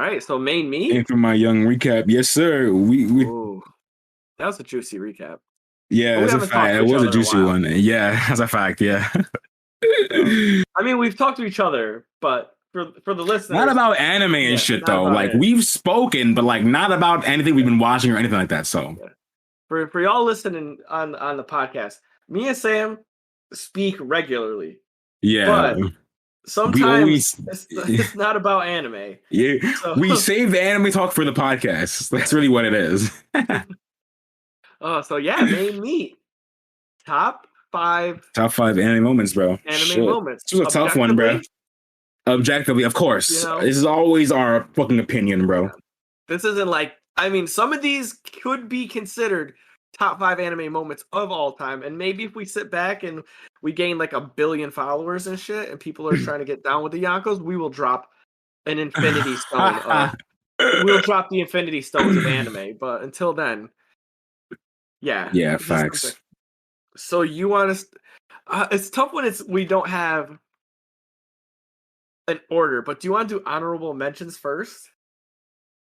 right, so main meat. And for my young recap, yes, sir. We Ooh, that was a juicy recap. yeah, that's a fact. It was a juicy one. Yeah, that's a fact. Yeah. I mean, we've talked to each other, but for the listeners, not about anime and shit though. Like we've spoken, but like not about anything we've been watching or anything like that. So for y'all listening on the podcast, me and Sam speak regularly. Yeah, but sometimes it's not about anime. Yeah, so. We save the anime talk for the podcast. That's really what it is. So yeah, main meat. Top five anime moments, bro. Moments. This was a tough one, bro. Objectively, of course. This is always our fucking opinion, bro. This isn't like, I mean, some of these could be considered top 5 anime moments of all time. And maybe if we sit back and we gain like 1 billion followers and shit, and people are trying to get down with the Yonkos, we will drop an infinity stone. We'll drop the infinity stones of anime. But until then, yeah, facts. So you want to? It's tough when we don't have an order. But do you want to do honorable mentions first?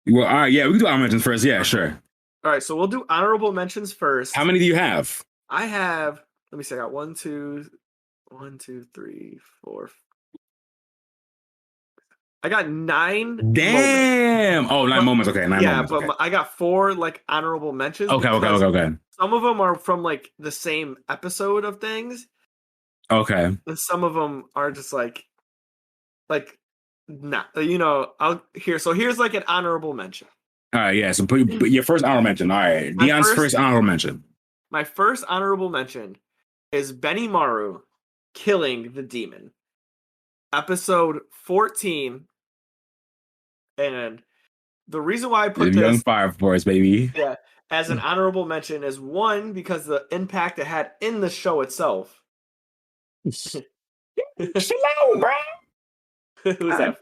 Well, all right, yeah, we can do honorable mentions first. Yeah, sure. All right, so we'll do honorable mentions first. How many do you have? I have. Let me see. I got 1, 2, 3, 4. I got 9. Damn! Moments. 9 moments. Okay, 9 moments. Yeah, but I got 4 like honorable mentions. Okay. Some of them are from like the same episode of things. Okay. And some of them are just like, nah, So here's like an honorable mention. All right, yeah. So put your first honorable mention. All right, Dion's first honorable mention. My first honorable mention is Benimaru killing the demon. Episode 14. And the reason why I put this Young Fire Force, baby. Yeah, as an honorable mention is 1, because the impact it had in the show itself. Slow, bro. Who's that?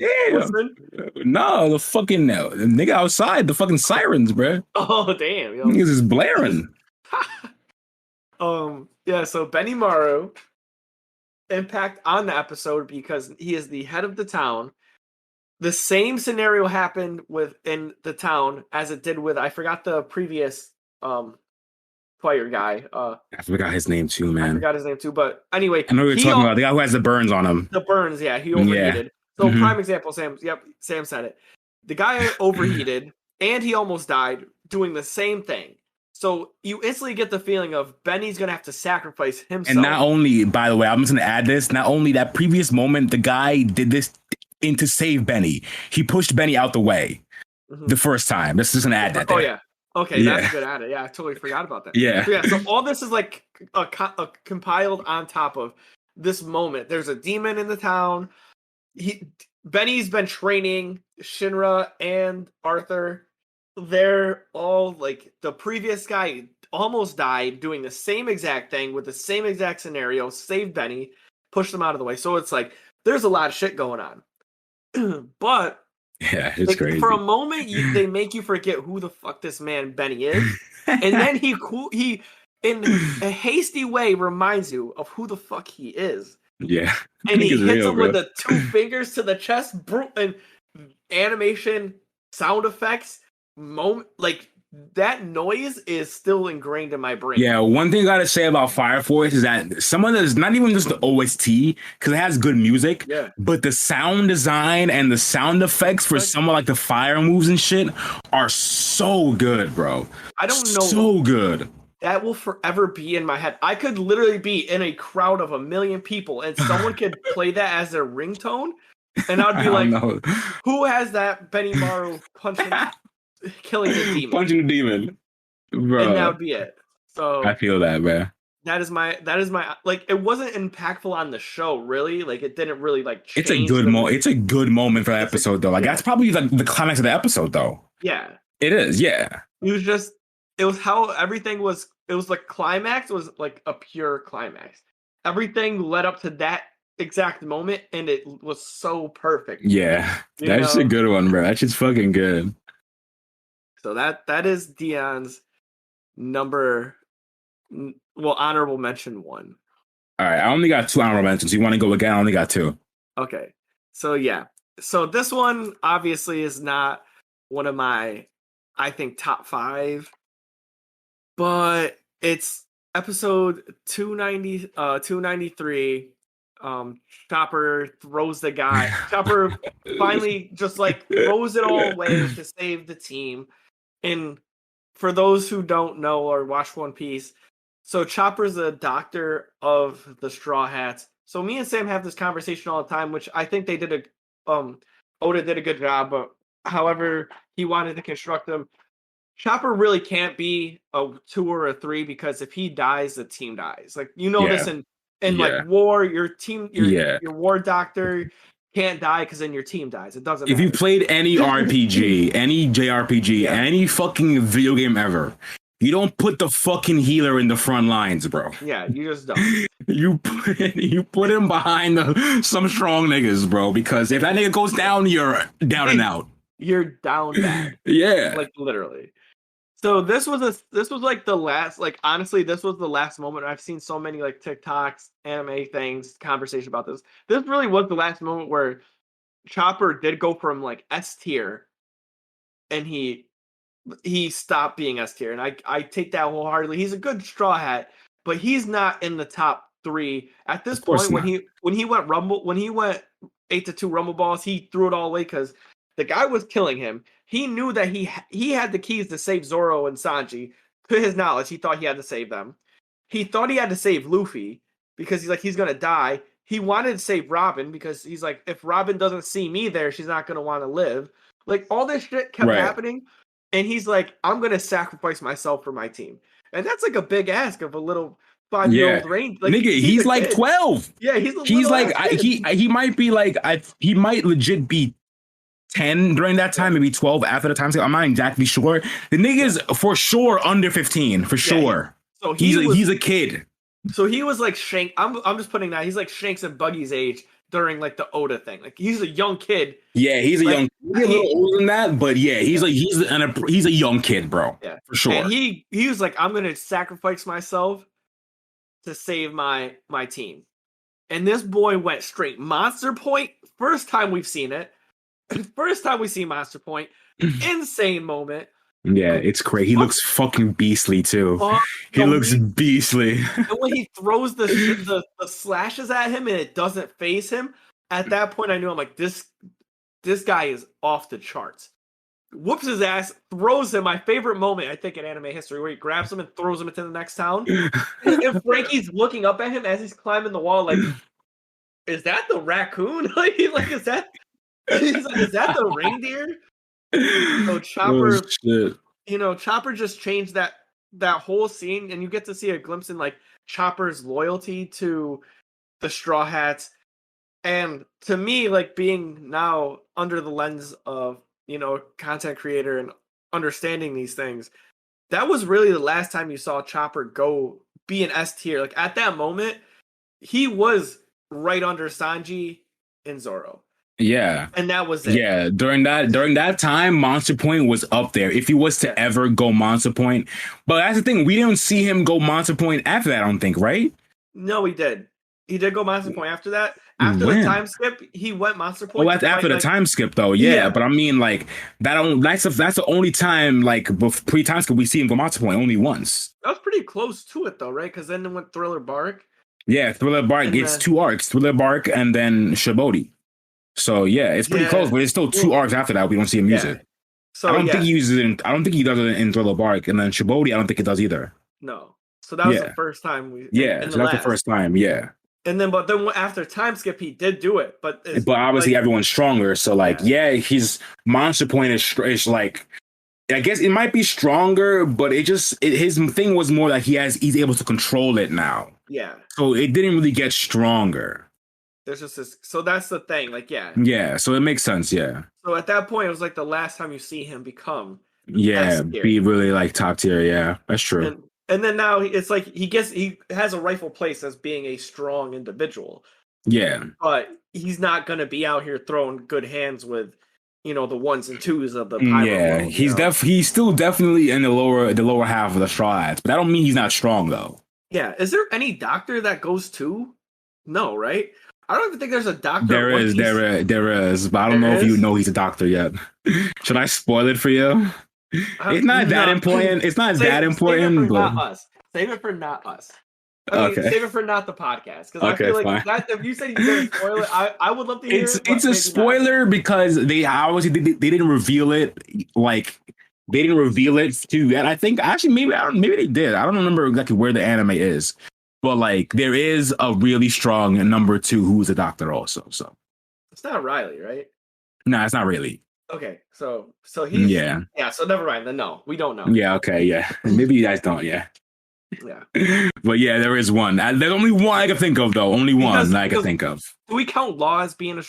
No, the fucking nigga outside, the fucking sirens, bro. Oh, damn. Niggas is blaring. Yeah, so Benimaru impact on the episode because he is the head of the town. The same scenario happened within the town as it did with, I forgot the previous player guy. I forgot his name too, man. I forgot his name too, but anyway. I know what you're talking about. The guy who has the burns on him. The burns, yeah. He overheated. So prime example, Sam said it. The guy overheated and he almost died doing the same thing. So you instantly get the feeling of Benny's going to have to sacrifice himself. And not only, by the way, I'm just going to add this, not only that previous moment, the guy did this to save Benny. He pushed Benny out the way the first time. This is going to add that there. Oh, yeah. Okay, that's good at it. Yeah, I totally forgot about that. Yeah. So all this is like a compiled on top of this moment. There's a demon in the town. Benny's been training Shinra and Arthur. They're all like, the previous guy almost died doing the same exact thing with the same exact scenario, saved Benny, pushed them out of the way. So it's like, there's a lot of shit going on. But yeah, it's crazy. For a moment, they make you forget who the fuck this man Benny is. And then he in a hasty way reminds you of who the fuck he is. Yeah. And he hits him with the 2 fingers to the chest, and animation, sound effects, like that noise is still ingrained in my brain. Yeah, one thing I gotta say about Fire Force is that someone that's not even just the OST, because it has good music, but the sound design and the sound effects for someone like the fire moves and shit are so good, bro. I don't know. So good. That will forever be in my head. I could literally be in a crowd of 1 million people and someone could play that as their ringtone. And I'd be like, who has that Benimaru killing the demon? Punching the demon. Bro. And that would be it. So I feel that, man. That is my like, it wasn't impactful on the show, really. Like, it didn't really like change. It's a good moment. It's a good moment for that episode, though. Like, that's probably like the climax of the episode, though. Yeah. It is, yeah. It was how everything was. It was like climax was like a pure climax. Everything led up to that exact moment, and it was so perfect. Yeah, that's a good one, bro. That shit's fucking good. So that is Dion's honorable mention 1. All right, I only got 2 honorable mentions. You want to go again? I only got 2. Okay, so yeah, So this one obviously is not one of my, I think, top 5, but it's episode 293. Chopper throws the guy. Chopper finally just like throws it all away to save the team. And for those who don't know or watch One Piece, so Chopper's a doctor of the Straw Hats. So me and Sam have this conversation all the time, which I think they did Oda did a good job, but however he wanted to construct them. Chopper really can't be a 2 or a 3 because if he dies, the team dies. Like this in like war, your team, your war doctor can't die because then your team dies. It doesn't. If you played any RPG, any JRPG, any fucking video game ever, you don't put the fucking healer in the front lines, bro. Yeah, you just don't. you put him behind some strong niggas, bro. Because if that nigga goes down, you're down and out. You're down bad. Yeah, like literally. So this was like the last, like honestly, this was the last moment. I've seen so many like TikToks, anime things, conversation about this. This really was the last moment where Chopper did go from like S tier, and he stopped being S tier, and I take that wholeheartedly. He's a good Straw Hat, but he's not in the top 3 at this point. When he went 8-2 Rumble Balls, he threw it all away because the guy was killing him. He knew that he had the keys to save Zoro and Sanji. To his knowledge, he thought he had to save them. He thought he had to save Luffy because he's like, he's going to die. He wanted to save Robin because he's like, if Robin doesn't see me there, she's not going to want to live. Like, all this shit kept happening. And he's like, I'm going to sacrifice myself for my team. And that's like a big ask of a little 5-year-old range. Like, nigga, he's like 12. Yeah, he's like, he might be like, he might legit be 10 during that time, maybe 12 after the time scale. I'm not exactly sure. The nigga's for sure under 15, for sure. So he's a kid. So he was like Shank. I'm just putting that. He's like Shanks and Buggy's age during like the Oda thing. Like he's a young kid. Yeah, he's a young. Maybe a little older than that, but yeah, he's a young kid, bro. Yeah, for sure. And he was like, I'm gonna sacrifice myself to save my team. And this boy went straight Monster Point. First time we've seen it. First time we see Monster Point. Insane moment. Yeah, it's crazy. He looks fucking beastly too. He looks beastly. And when he throws the slashes at him and it doesn't phase him, at that point I knew, I'm like, this guy is off the charts. Whoops his ass, throws him. My favorite moment, I think, in anime history, where he grabs him and throws him into the next town. And Frankie's looking up at him as he's climbing the wall, like, is that the raccoon? Like is that? He's like, is that the reindeer? So Chopper, Chopper just changed that whole scene, and you get to see a glimpse in like Chopper's loyalty to the Straw Hats, and to me, like being now under the lens of content creator and understanding these things, that was really the last time you saw Chopper go be an S tier. Like at that moment, he was right under Sanji and Zoro. Yeah. And that was it. Yeah. During that time, Monster Point was up there. If he was to ever go Monster Point. But that's the thing, we didn't see him go Monster Point after that, I don't think, right? No, he did. He did go Monster Point after that. After the time skip, he went Monster Point. Oh, that's after the time skip though. Yeah. But I mean like that's the only time like pre-time skip we see him go Monster Point only once. That was pretty close to it though, right? Because then it went Thriller Bark. Yeah, Thriller Bark. It's 2 arcs, Thriller Bark and then Shibodi. So yeah, it's pretty close, but it's still 2 arcs after that we don't see him use it. So I don't think he uses it. I don't think he does it in Thriller Bark, and then Shibodi, I don't think it does either. No, so that was the first time we. Yeah, so that's the first time. Yeah, and then after time skip, he did do it, but obviously everyone's stronger. So like, his Monster Point is like, I guess it might be stronger, but his thing was more like he's able to control it now. Yeah. So it didn't really get stronger. There's just this, so that's the thing, like yeah, so it makes sense. Yeah, so at that point it was like the last time you see him become be really like top tier. Yeah, that's true. And then now it's like he has a rightful place as being a strong individual. Yeah, but he's not gonna be out here throwing good hands with the 1s and 2s of the pirate world, he's still definitely in the lower half of the Straw Hats, but that don't mean he's not strong though. Yeah, is there any doctor that goes to? No, right? I don't even think there's a doctor. There is, but I don't know if you know he's a doctor yet. Should I spoil it for you? It's not that important. It's not that important. Save it for not us. Save it for not us. Okay. Save it for not the podcast. Because I feel like that, if you said you're going to spoil it, I would love to hear it. It's a spoiler because they obviously they didn't reveal it. Like, they didn't reveal it to, and I think actually maybe they did. I don't remember exactly where the anime is. But like, there is a really strong number 2 who's a doctor also. So it's not Riley, right? No, it's not really. Okay, so he's yeah. So never mind. Then no, we don't know. Yeah. Okay. Yeah. Maybe you guys don't. Yeah. Yeah. But yeah, there is one. There's only one I can think of though. Only one that I can think of. Do we count Law as being the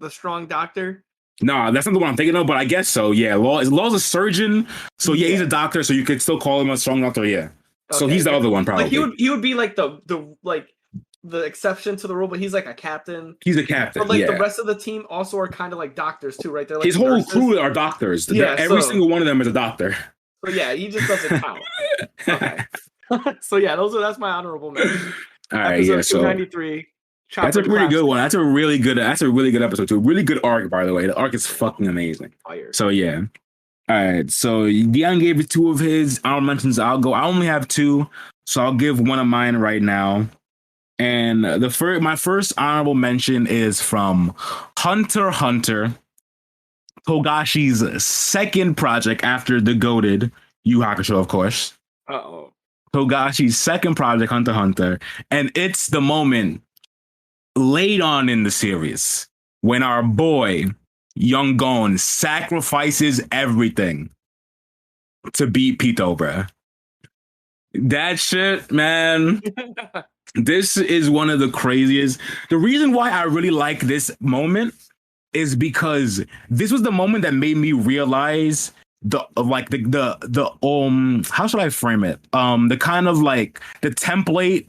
strong doctor? No, that's not the one I'm thinking of. But I guess so. Yeah. Law's a surgeon. So yeah, he's a doctor. So you could still call him a strong doctor. Yeah. So he's the other one, probably. Like he would be like the exception to the rule, but he's like a captain. He's a captain. But like the rest of the team also are kind of like doctors too, right? They're like his whole crew are doctors. Yeah, every single one of them is a doctor. So yeah, he just doesn't count. Okay. So yeah, that's my honorable mention. All right, yeah. So 293. That's a pretty good one. That's a really good episode too. Really good arc, by the way. The arc is fucking amazing. Fire. So yeah. All right, so Deion gave it 2 of his honorable mentions. I only have 2, so I'll give one of mine right now. And my first honorable mention is from Hunter x Hunter, Togashi's second project after the goated Yu Hakusho, of course. Togashi's second project, Hunter x Hunter, and it's the moment late on in the series when our boy Yonkos sacrifices everything to beat Pito, bruh. That shit, man. This is one of the craziest. The reason why I really like this moment is because this was the moment that made me realize how should I frame it? The kind of like the template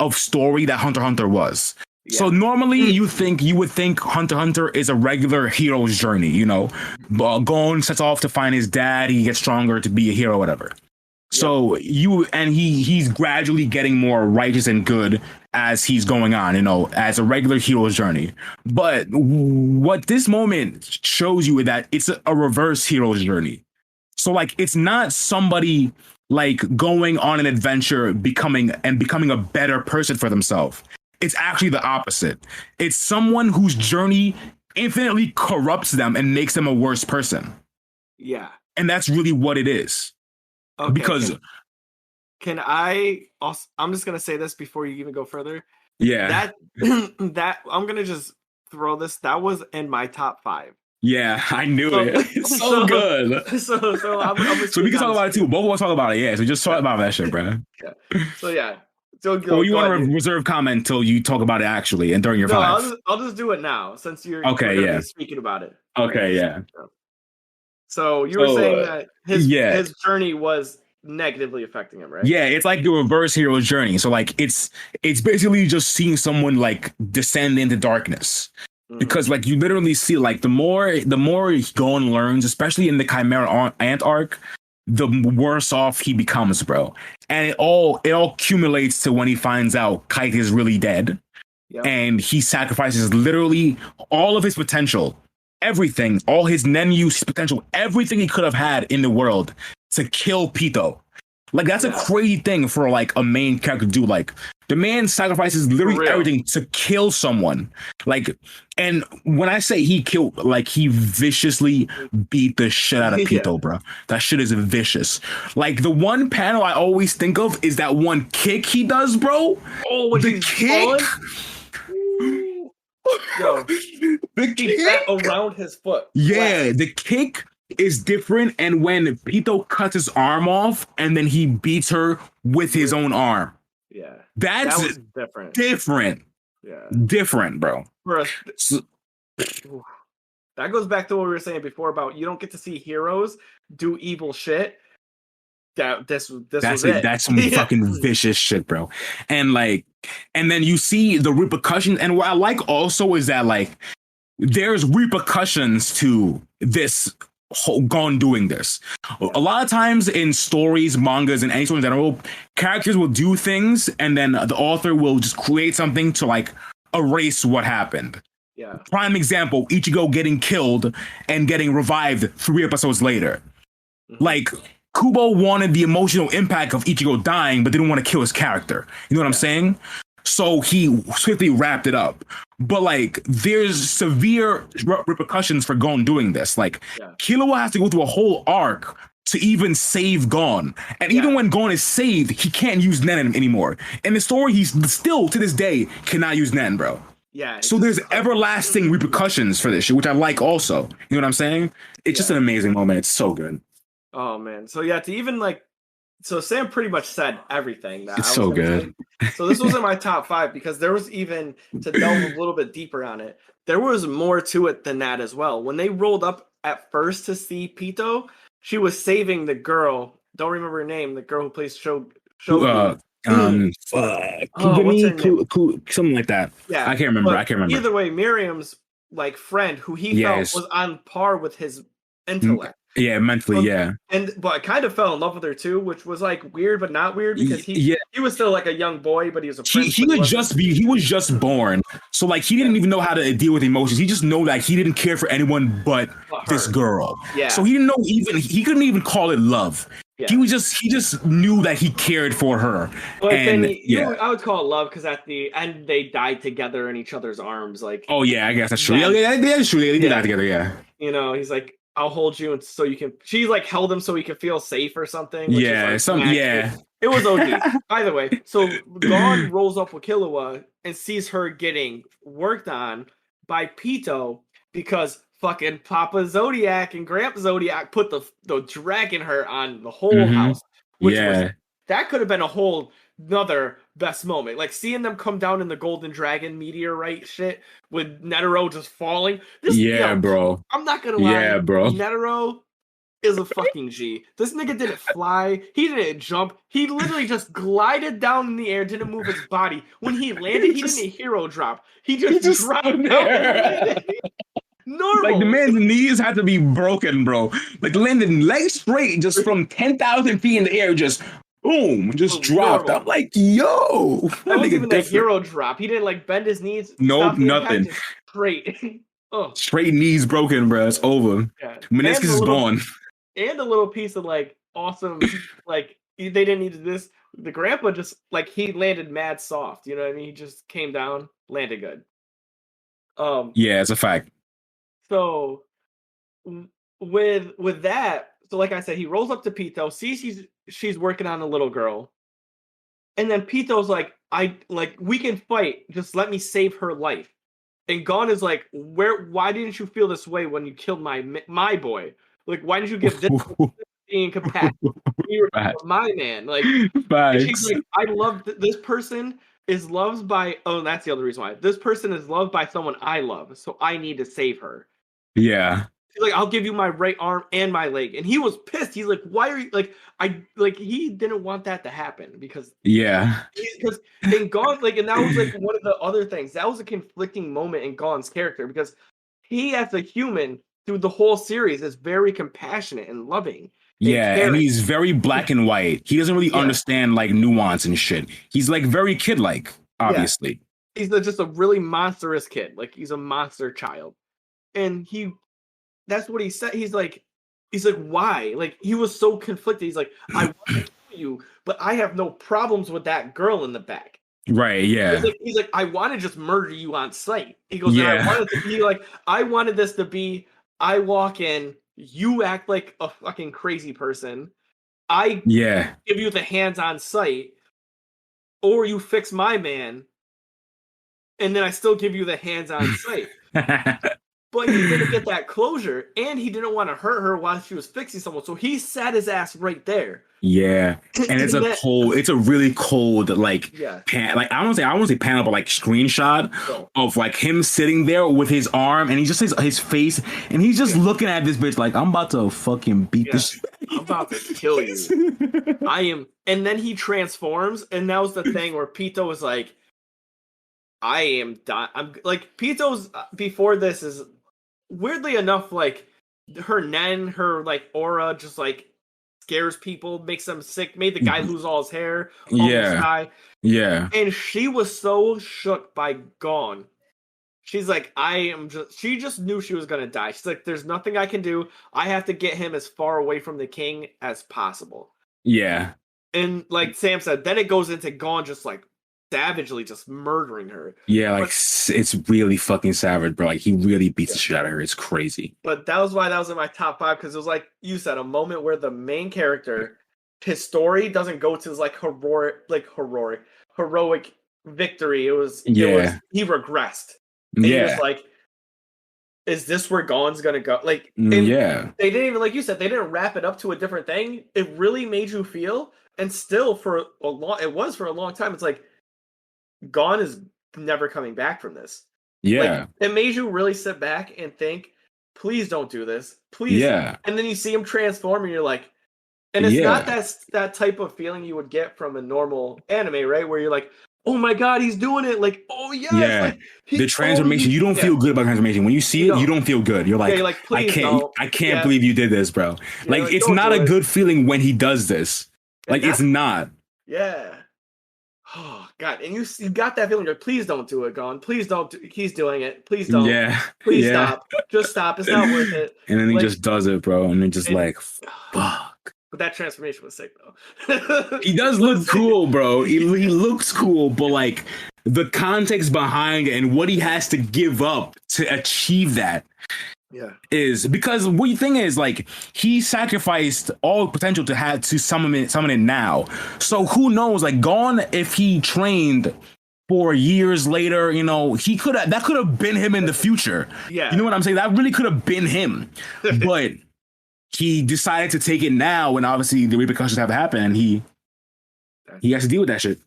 of story that Hunter x Hunter was. Yeah. So normally you would think Hunter x Hunter is a regular hero's journey, you know, Gon sets off to find his dad, he gets stronger to be a hero, whatever. Yeah. So he's gradually getting more righteous and good as he's going on, you know, as a regular hero's journey. But what this moment shows you is that it's a reverse hero's journey. So like, it's not somebody like going on an adventure, becoming a better person for themselves. It's actually the opposite. It's someone whose journey infinitely corrupts them and makes them a worse person. Yeah. And that's really what it is. Okay, because can I also, I'm just going to say this before you even go further. Yeah. That I'm going to just throw this. That was in my top 5. Yeah, I knew it. It's so good. So we can talk about it too. Both of us talk about it. Yeah. So just talk about that shit, bro. Yeah. So yeah. So you want to reserve comment until you talk about it actually and during your 5? I'll just do it now since you're speaking about it. Okay, yeah. So you were saying that his journey was negatively affecting him, right? Yeah, it's like the reverse hero's journey. So like it's basically just seeing someone like descend into darkness. Because like you literally see like the more Gon learns, especially in the Chimera Ant arc, the worse off he becomes, bro. And it all accumulates to when he finds out Kite is really dead. Yep. And he sacrifices literally all of his potential, everything, all his Nenyu's potential, everything he could have had in the world to kill Pito. Like that's a crazy thing for like a main character to do. Like the man sacrifices literally everything to kill someone. Like, and when I say he killed, like he viciously beat the shit out of Pito, bro. That shit is vicious. Like the one panel I always think of is that one kick he does, bro. Oh, the kick. Yo, the kick around his foot. Yeah, the kick is different, and when Pito cuts his arm off and then he beats her with his own arm. Yeah. That was different. Yeah. Different, bro. That goes back to what we were saying before about you don't get to see heroes do evil shit. That's some fucking vicious shit, bro. And then you see the repercussions. And what I like also is that like there's repercussions to this Gon doing this. A lot of times in stories, mangas, and any story in general, characters will do things and then the author will just create something to like erase what happened. Yeah. Prime example, Ichigo getting killed and getting revived 3 episodes later. Like, Kubo wanted the emotional impact of Ichigo dying, but didn't want to kill his character. You know what I'm saying? So he swiftly wrapped it up. But like, there's severe repercussions for Gon doing this. Like, Killua has to go through a whole arc to even save Gon. And even when Gon is saved, he can't use Nen anymore. In the story, he's still, to this day, cannot use Nen, bro. Yeah. So there's everlasting repercussions for this shit, which I like also. You know what I'm saying? It's just an amazing moment. It's so good. Oh, man. So, to even, like... So, Sam pretty much said everything. That it's so good. So, this was in my top 5, because there was even, to delve a little bit deeper on it, there was more to it than that as well. When they rolled up at first to see Pito, she was saving the girl. Don't remember her name. The girl who plays fuck. Something like that. Yeah, I can't remember. Either way, Miriam's like friend, who he felt was on par with his intellect. Yeah, mentally, but I kind of fell in love with her too, which was like weird, but not weird, because he was still like a young boy, but he was a prince. He was just born, so like he didn't even know how to deal with emotions. He just know that he didn't care for anyone but this girl. Yeah. So he didn't know he couldn't even call it love. Yeah. He just knew that he cared for her. But and then I would call it love, because at the end they died together in each other's arms. Like, oh yeah, I guess that's true. That's true. They did that together. Yeah. You know, he's like, I'll hold you, and so you can. She like held him so he could feel safe or something. It was OD. Either way, so Gon rolls up with Killua and sees her getting worked on by Pito, because fucking Papa Zodiac and Grandpa Zodiac put the drag in her on the whole house. Which that could have been a whole another best moment. Like, seeing them come down in the Golden Dragon meteorite shit with Netero just falling. Bro. I'm not gonna lie. Yeah, bro. Netero is a fucking G. This nigga didn't fly. He didn't jump. He literally just glided down in the air, didn't move his body. When he landed, he didn't hero drop. He just dropped there. Normal. Like, the man's knees had to be broken, bro. Like, landing legs straight, just from 10,000 feet in the air, just boom, just dropped. I'm like, yo, that wasn't even a hero drop. He didn't like bend his knees. Nope, nothing. Straight. Straight knees broken, bro. It's over. Yeah. Meniscus is gone. And a little piece of like awesome, like they didn't need this. The grandpa just like he landed mad soft. You know what I mean? He just came down, landed good. Yeah, it's a fact. So with that, so like I said, he rolls up to Pito, sees she's working on a little girl, and then Pito's like, we can fight, just let me save her life. And Gon is like, why didn't you feel this way when you killed my boy? Like, why didn't you give this being compassion? You're my man. Like, she's like, I love this person is loved by, that's the other reason why. This person is loved by someone I love, so I need to save her. Yeah. He's like, I'll give you my right arm and my leg. And he was pissed. He's like, why are you he didn't want that to happen because in Gon, like, and that was like one of the other things. That was a conflicting moment in Gon's character, because he as a human through the whole series is very compassionate and loving. And he's very black and white. He doesn't really understand like nuance and shit. He's like very kid-like, obviously. He's just a really monstrous kid. Like, he's a monster child. And that's what he said. He's like, why? Like, he was so conflicted. He's like, I want to kill you, but I have no problems with that girl in the back. Right, yeah. He's like, I want to just murder you on sight. He goes, I wanted this to be, I walk in, you act like a fucking crazy person. I give you the hands on sight, or you fix my man, and then I still give you the hands on sight. But he didn't get that closure, and he didn't want to hurt her while she was fixing someone. So he sat his ass right there. Yeah, and it's it's a really cold, like, like I won't say panel, but like screenshot of like him sitting there with his arm, and he just his face, and he's just looking at this bitch like, I'm about to fucking beat this. I'm about to kill you. I am, and then he transforms, and that was the thing where Pito was like, I am done. I'm like, Pito's before this is weirdly enough, like her like aura just like scares people, makes them sick, made the guy lose all his hair, Yeah. die. Yeah. And she was so shook by Gon. She's like, she just knew she was gonna die. She's like, there's nothing I can do. I have to get him as far away from the king as possible. Yeah. And like Sam said, then it goes into Gon just like savagely just murdering her. Yeah, like it's really fucking savage, bro. Like he really beats the shit out of her. It's crazy. But that was why that was in my top 5, because it was like you said, a moment where the main character, his story doesn't go to his like heroic victory. It was he regressed. And he was like, is this where Gon's gonna go? Like, they didn't even, like you said, they didn't wrap it up to a different thing. It really made you feel, and still for a long time, it's like Gon is never coming back from this. Yeah. Like, it made you really sit back and think, please don't do this. Please. Yeah. And then you see him transform and you're like, and it's not that type of feeling you would get from a normal anime, right? Where you're like, oh my God, he's doing it. Like, oh yes. Yeah. Like, the transformation, you don't feel good about transformation. When you see it, you don't feel good. You're like, I can't believe you did this, bro. Like, it's not a good feeling when he does this. Like, it's not. Yeah. Oh God. And you got that feeling, like, please don't do it, Gon. Please don't. He's doing it. Please don't. Yeah. Please stop. Just stop. It's not worth it. And then he just does it, bro. And then just like, fuck. But that transformation was sick, though. He does look cool, bro. He looks cool, but like the context behind it and what he has to give up to achieve that is because what you think is like he sacrificed all potential to summon it now. So who knows? Like Gon, if he trained for years later, you know, that could have been him in the future. Yeah, you know what I'm saying? That really could have been him, but. He decided to take it now, and obviously the repercussions have to happen, and he has to deal with that shit.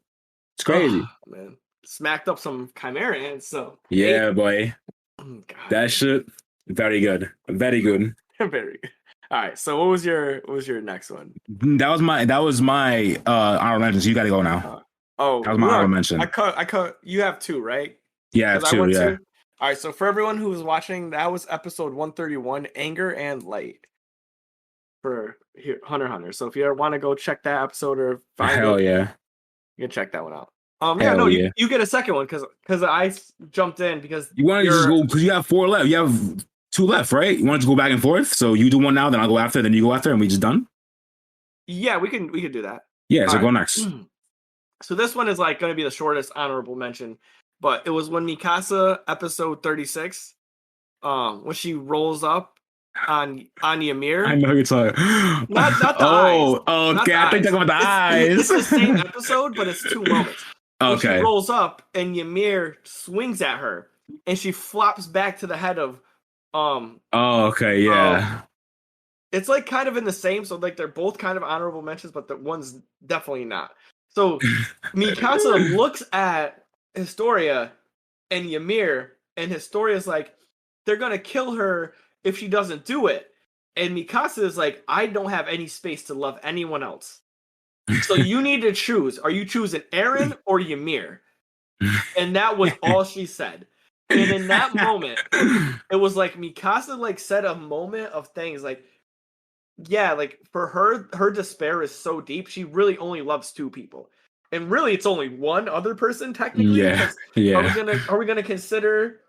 It's crazy. Oh, man. Smacked up some Chimera ants, so. Yeah, boy. God. That shit, very good. Very good. Very good. All right, so what was your next one? That was my honorable mention, so you gotta go now. That was my honorable mention. I cut. You have 2, right? Yeah, I have 2, yeah. 2. All right, so for everyone who was watching, that was episode 131, Anger and Light. For Hunter x Hunter. So if you want to go check that episode or find it, you can check that one out. You get a second one because I jumped in because you want to just go because you have 4 left. You have 2 left, right? You want to go back and forth? So you do one now, then I'll go after, then you go after, and we just done? Yeah, we can do that. Yeah, so go next. So this one is like going to be the shortest honorable mention, but it was when Mikasa episode 36, when she rolls up on Ymir. I know you're talking. Not the eyes. Oh, okay. I think they're about the eyes. It's the same episode, but it's 2 moments. Okay. She rolls up and Ymir swings at her, and she flops back to the head of. Oh, okay, yeah. It's like kind of in the same, so like they're both kind of honorable mentions, but the one's definitely not. So Mikasa looks at Historia and Ymir, and Historia's like, they're gonna kill her if she doesn't do it. And Mikasa is like, I don't have any space to love anyone else. So you need to choose. Are you choosing Eren or Ymir? And that was all she said. And in that moment, it was like Mikasa like said a moment of things like, yeah, like for her despair is so deep. She really only loves 2 people. And really it's only one other person technically. Yeah. Are we gonna consider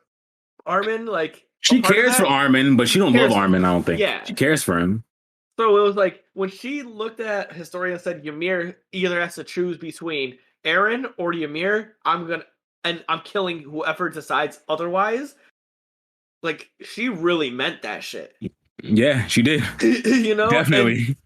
Armin like she cares for Armin, but she don't love Armin, I don't think. Yeah. She cares for him. So it was like when she looked at Historia and said Ymir either has to choose between Eren or Ymir, I'm killing whoever decides otherwise. Like she really meant that shit. Yeah, she did. You know? Definitely.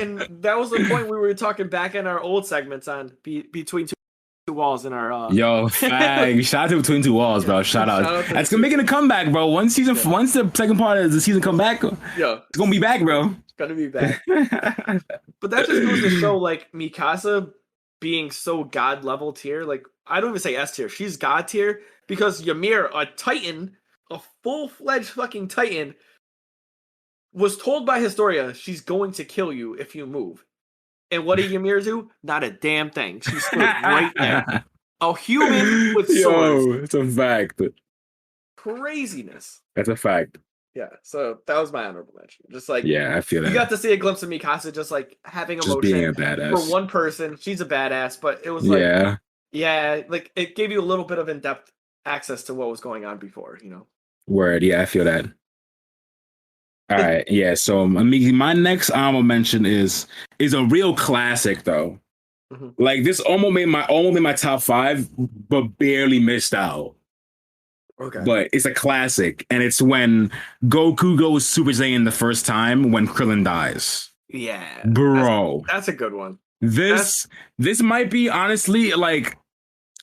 And that was the point we were talking back in our old segments on Between Two Walls in our Yo, fag. Shout out to Between Two Walls, bro. Shout out. That's making a comeback, bro. Once the second part of the season come back, it's gonna be back, bro. It's gonna be back. But that just goes to show like Mikasa being so god level tier. Like I don't even say S tier, she's god tier because Ymir, a Titan, a full-fledged fucking Titan, was told by Historia she's going to kill you if you move. And what did Ymir do? Not a damn thing. She stood right there. A human with swords. Yo, it's a fact. Craziness. That's a fact. Yeah, so that was my honorable mention. Just like, yeah, I feel that. You got to see a glimpse of Mikasa just like having just emotion being a badass for one person. She's a badass, but it was like, yeah, like it gave you a little bit of in-depth access to what was going on before, you know. Word, yeah, I feel that. All right, yeah. So my next honorable mention is a real classic though. Mm-hmm. Like this almost made my top 5, but barely missed out. Okay. But it's a classic, and it's when Goku goes Super Saiyan the first time when Krillin dies. Yeah, bro, that's a good one. This might be honestly like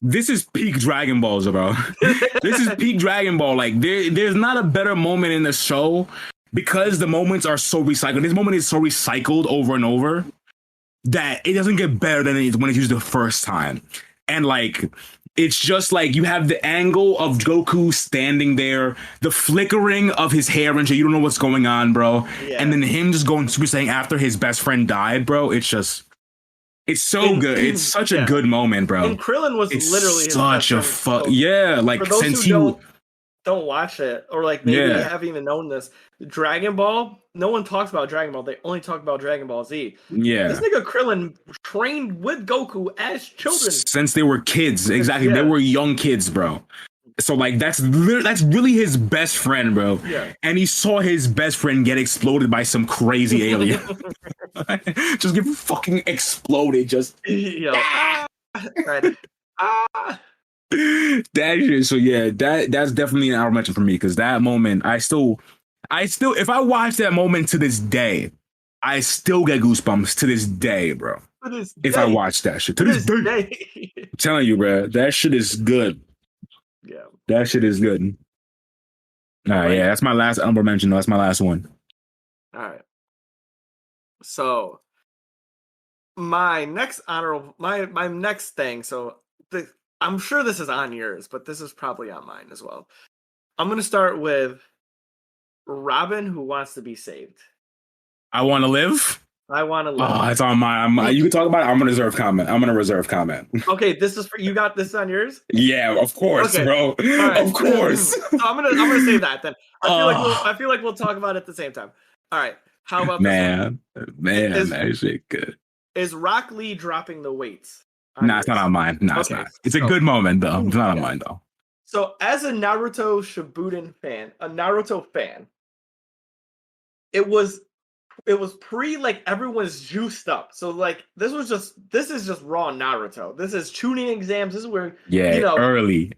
this is peak Dragon Balls, bro. This is peak Dragon Ball. Like there's not a better moment in the show because the moments are so recycled. This moment is so recycled over and over that it doesn't get better than when it's used the first time, and like. It's just like you have the angle of Goku standing there, the flickering of his hair and shit. You don't know what's going on, bro. Yeah. And then him just going Super Saiyan after his best friend died, bro. It's so good. It's such a good moment, bro. And Krillin was literally such a like since he don't watch it or like maybe they haven't even known this. Dragon Ball, no one talks about Dragon Ball. They only talk about Dragon Ball Z. Yeah. This nigga Krillin trained with Goku as children. Since they were kids. Exactly. Yeah. They were young kids, bro. So like that's really his best friend, bro. Yeah. And he saw his best friend get exploded by some crazy alien. Just get fucking exploded. Just right. That shit. So yeah, that's definitely an honorable mention for me because that moment, I still, if I watch that moment to this day, I still get goosebumps to this day, bro. If I watch that shit to this day, I'm telling you, bro, that shit is good. Yeah, that shit is good. All right, yeah, that's my last honorable mention. That's my last one. All right. So my next honorable, my next thing. So I'm sure this is on yours, but this is probably on mine as well. I'm going to start with Robin, who wants to be saved. I want to live. I want to live. Oh, it's on mine. You can talk about it. I'm going to reserve comment. Okay, this is for you. Got this on yours? Yeah, of course, bro. Right. Of course. So I'm gonna save that then. I feel like we'll talk about it at the same time. All right. How about man? That shit good. Is Rock Lee dropping the weights? Nah, it's not on mine. No, it's not. It's a good moment though. It's not on mine though. So, as a Naruto Shippuden fan, it was pre like everyone's juiced up. So like this is just raw Naruto. This is tuning exams. This is where early.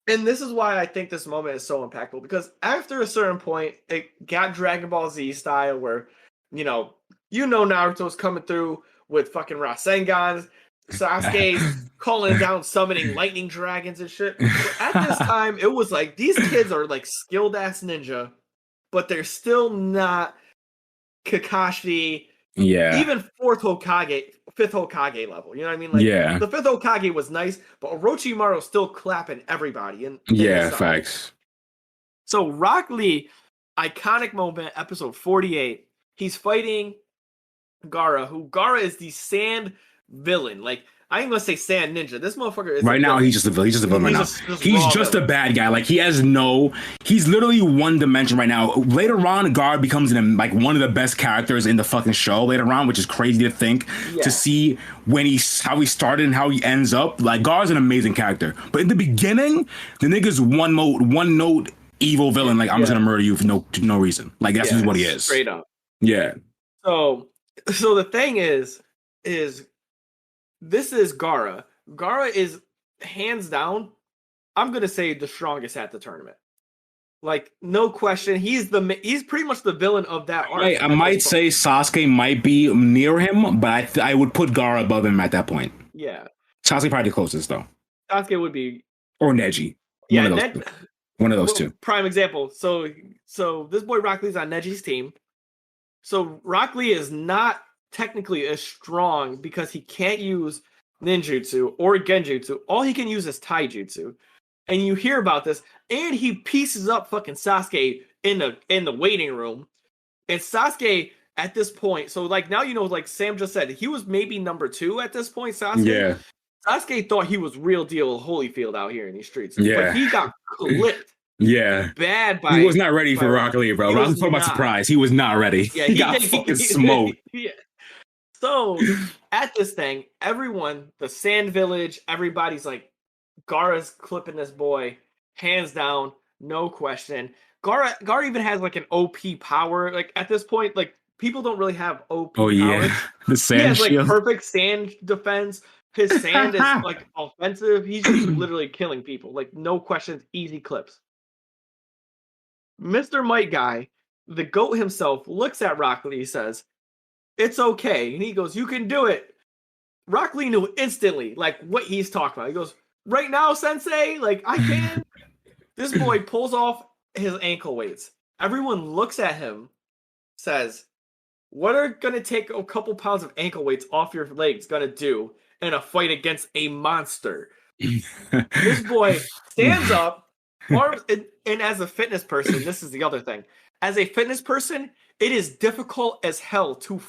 And this is why I think this moment is so impactful because after a certain point, it got Dragon Ball Z style where Naruto's coming through with fucking Rasengans. Sasuke calling down summoning lightning dragons and shit. But at this time, it was like these kids are like skilled ass ninja, but they're still not Kakashi. Yeah. Even fifth Hokage level. You know what I mean? Like the fifth Hokage was nice, but Orochimaru's still clapping everybody. Facts. So Rock Lee, iconic moment, episode 48. He's fighting Gaara, who Gaara is the sand villain. Like I ain't gonna say sand ninja. This motherfucker is right now. He's just a villain. He's just a villain right now. He's just a bad guy. Like he's literally one dimension right now. Later on, Gaara becomes like one of the best characters in the fucking show. Later on, which is crazy to think to see how he started and how he ends up. Like Gaara's an amazing character, but in the beginning, the nigga's one note evil villain. Like I'm just gonna murder you for no reason. Like that's just what he is. Straight up. Yeah. So the thing is. This is Gaara. Gaara is hands down, I'm going to say the strongest at the tournament. Like, no question. He's pretty much the villain of that arc. I might say Sasuke might be near him, but I would put Gaara above him at that point. Yeah. Sasuke probably the closest, though. Sasuke would be... Or Neji. Yeah, one of those two. Prime example. So this boy Rock Lee's on Neji's team. So Rock Lee is not technically as strong because he can't use ninjutsu or genjutsu. All he can use is taijutsu. And you hear about this, and he pieces up fucking Sasuke in the waiting room. And Sasuke at this point, so like now like Sam just said, he was maybe number 2 at this point. Sasuke. Yeah. Sasuke thought he was real deal Holyfield out here in these streets. Yeah. But he got clipped Yeah. Bad by He was not ready for by Rock Lee, bro. Rock Lee caught by surprise. He was not ready. Yeah, he got fucking smoked. Yeah. So at this thing, everyone, the Sand Village, everybody's like, Gaara's clipping this boy, hands down, no question. Gaara even has like an OP power. Like at this point, like people don't really have OP Oh yeah, powers. the sand He has like shield. perfect sand defense. His sand is like offensive. He's just literally killing people. Like no questions, easy clips. Mr. Might Guy, the GOAT himself, looks at Rock Lee, says, "It's okay." And he goes, "You can do it." Rock Lee knew instantly, like, what he's talking about. He goes, "Right now, sensei, like, I can." This boy pulls off his ankle weights. Everyone looks at him, says, "What are going to take a couple pounds of ankle weights off your legs going to do in a fight against a monster?" This boy stands up, and as a fitness person, this is the other thing. As a fitness person, it is difficult as hell to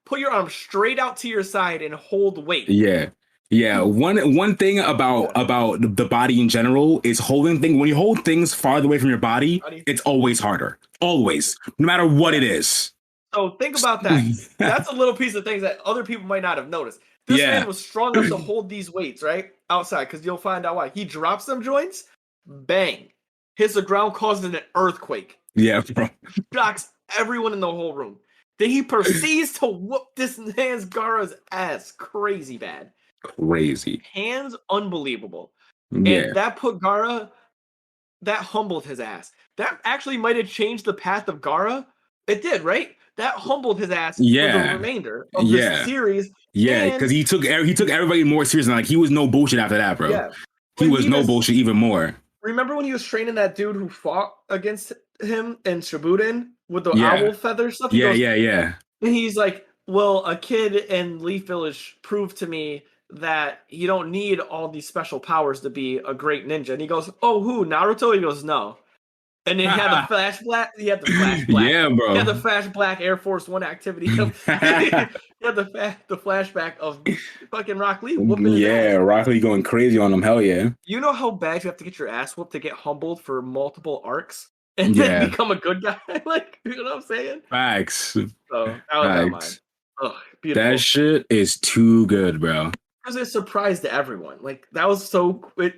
put your arm straight out to your side and hold weight. Yeah. Yeah, one thing about the body in general is holding things. When you hold things farther away from your body, it's always harder. Always, no matter what it is. So think about that. That's a little piece of things that other people might not have noticed. This man was strong enough to hold these weights, right? Outside, because you'll find out why. He drops them joints, bang. Hits the ground, causing an earthquake. Yeah, bro. Shocks everyone in the whole room. Then he proceeds to whoop this man's Gaara's ass crazy bad. Crazy. Hands unbelievable. Yeah. And that put Gaara, that humbled his ass. That actually might have changed the path of Gaara. It did, right? That humbled his ass for the remainder of this series. Yeah, because he took everybody more seriously. Like he was no bullshit after that, bro. Yeah. He was no bullshit even more. Remember when he was training that dude who fought against him in Shippuden with the owl feather stuff? Yeah. And he's like, "Well, a kid in Leaf Village proved to me that you don't need all these special powers to be a great ninja." And he goes, "Oh, who? Naruto?" He goes, "No." And then he had the flash black. Yeah, bro. He had the flash black Air Force One activity. He had the flashback of fucking Rock Lee whooping his ass. Rock Lee going crazy on him. Hell yeah. You know how bad you have to get your ass whooped to get humbled for multiple arcs and then become a good guy? Like, you know what I'm saying? Facts. So that was mine. Oh, beautiful. That shit is too good, bro. It was a surprise to everyone. Like that was so. It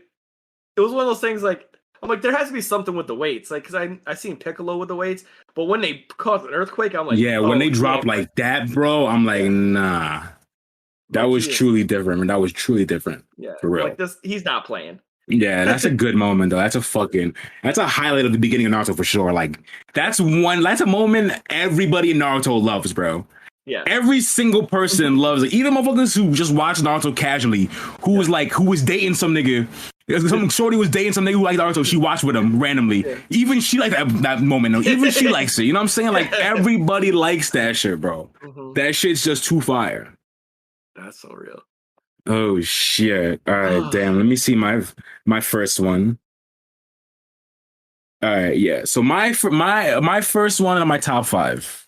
was one of those things. Like I'm like, there has to be something with the weights. Like, because I seen Piccolo with the weights, but when they caused an earthquake, I'm like, when they drop like that, bro, I'm like, nah. That was truly different. Man. That was truly different. Yeah, for real. Like this, he's not playing. Yeah, that's a good moment though. That's a highlight of the beginning of Naruto for sure. Like that's a moment everybody in Naruto loves, bro. Yeah, every single person loves it. Even motherfuckers who just watch Naruto casually, who was dating some nigga. Some shorty was dating some nigga who liked Naruto. She watched with him randomly. Yeah. Even she liked that moment. Even she likes it. You know what I'm saying? Like everybody likes that shit, bro. Mm-hmm. That shit's just too fire. That's so real. Oh shit! All right, damn. Let me see my first one. All right, yeah. So my first one in my top 5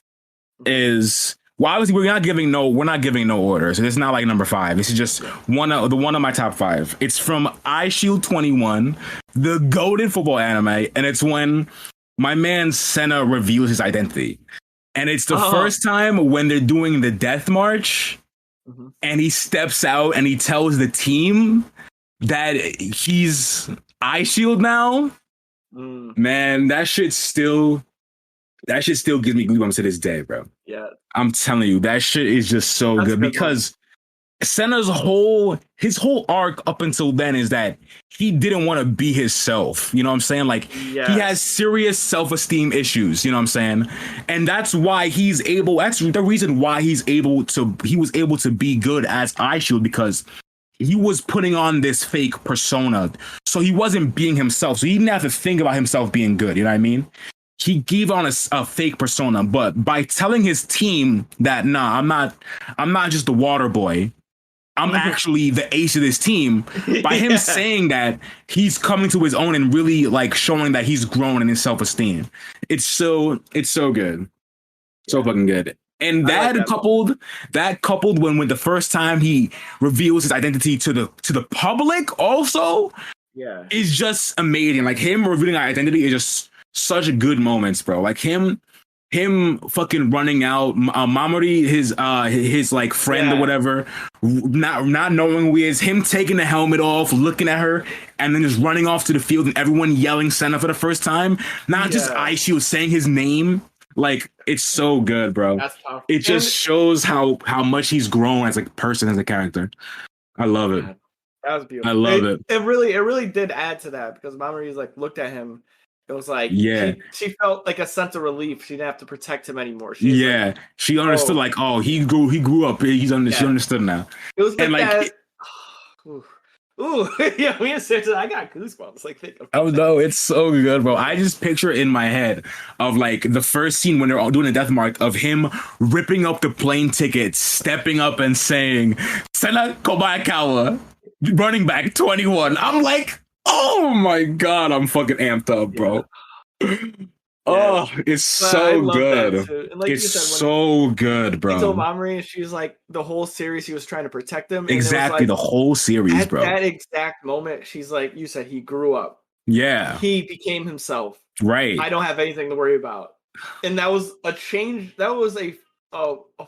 is. Well, obviously we're not giving no order, so it's not like number 5. This is just one of my top 5. It's from iShield 21, the golden football anime, and it's when my man Senna reveals his identity, and it's the first time when they're doing the death march, and he steps out and he tells the team that he's iShield now. Man, that shit still gives me goosebumps to this day, bro. Yeah. I'm telling you, that shit is just so good because Senna's whole arc up until then is that he didn't want to be himself. You know what I'm saying? Like he has serious self-esteem issues, you know what I'm saying? And that's why that's the reason why he was able to be good as iShield, because he was putting on this fake persona. So he wasn't being himself. So he didn't have to think about himself being good. You know what I mean? He gave on a fake persona, but by telling his team that, nah, I'm not just the water boy. I'm actually the ace of this team. By him saying that, he's coming to his own and really like showing that he's grown in his self-esteem. It's so good. So fucking good. And that coupled when the first time he reveals his identity to the public also, is just amazing. Like him revealing our identity is just such good moments, bro. Like him fucking running out, Mamori, his like friend or whatever, not knowing who he is, him taking the helmet off, looking at her, and then just running off to the field and everyone yelling Senna for the first time. Not just Ice Shield saying his name. Like it's so good, bro. It just shows how much he's grown as a person, as a character. I love it. That was beautiful. I love it. It really did add to that because Mamori's like looked at him. It was like she felt like a sense of relief. She didn't have to protect him anymore. She understood like, he grew up. She understood now. It was like that. Ooh, yeah, I got goosebumps. Like, no, it's so good, bro. I just picture in my head of like the first scene when they're all doing the death mark of him ripping up the plane ticket, stepping up and saying, "Senna Kobayakawa, running back 21." I'm like, oh my god, I'm fucking amped up, bro. Oh, it's so good. Like it's so good, bro. He told Mamori, and she's like, the whole series he was trying to protect him. Exactly, the whole series, bro. At that exact moment, she's like, you said he grew up. Yeah. He became himself. Right. I don't have anything to worry about. And that was a change. That was a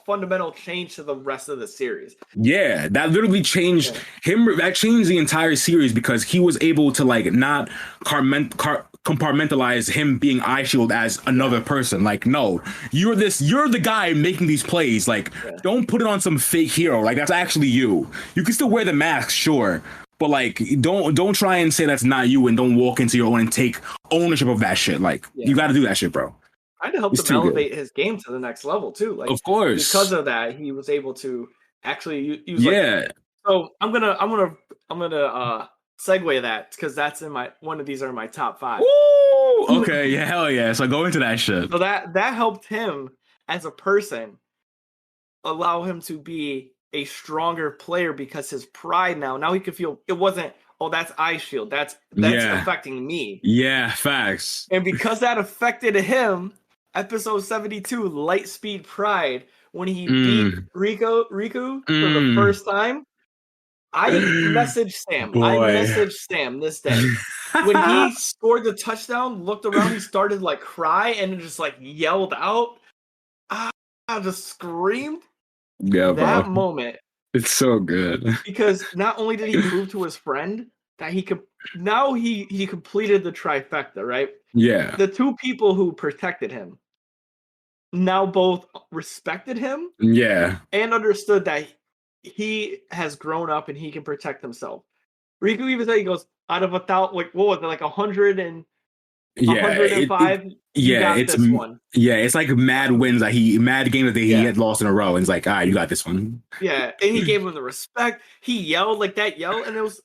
fundamental change to the rest of the series. Yeah, that literally changed him. That changed the entire series because he was able to like not compartmentalize him being Eye Shield as another person. Like, no, you're the guy making these plays. Like, don't put it on some fake hero. Like, that's actually you. You can still wear the mask, sure. But like, don't try and say that's not you and don't walk into your own and take ownership of that shit. Like, you got to do that shit, bro. Trying to help him elevate his game to the next level too. Like, of course, because of that, he was able to actually use. Like, so I'm gonna segue that because that's in one of these are my top 5. Ooh, okay, yeah, hell yeah. So go into that shit. So that helped him as a person, allow him to be a stronger player because his pride now he could feel it wasn't. Oh, that's Eye Shield. That's affecting me. Yeah, facts. And because that affected him. Episode 72, Lightspeed Pride, when he beat Riku for the first time, I messaged Sam this day. When he scored the touchdown, looked around, he started like cry and just like yelled out. I just screamed. Yeah, that bro. moment. It's so good. Because not only did he prove to his friend that he could, now he completed the trifecta, right? Yeah. The two people who protected him now both respected him. Yeah. And understood that he has grown up and he can protect himself. Riku even said, he goes, out of 1,000, like, what was it, like 100 and 105? It's this one. Yeah, it's like mad wins that mad games that he had lost in a row. And it's like, all right, you got this one. Yeah, and he gave him the respect. He yelled like that and it was,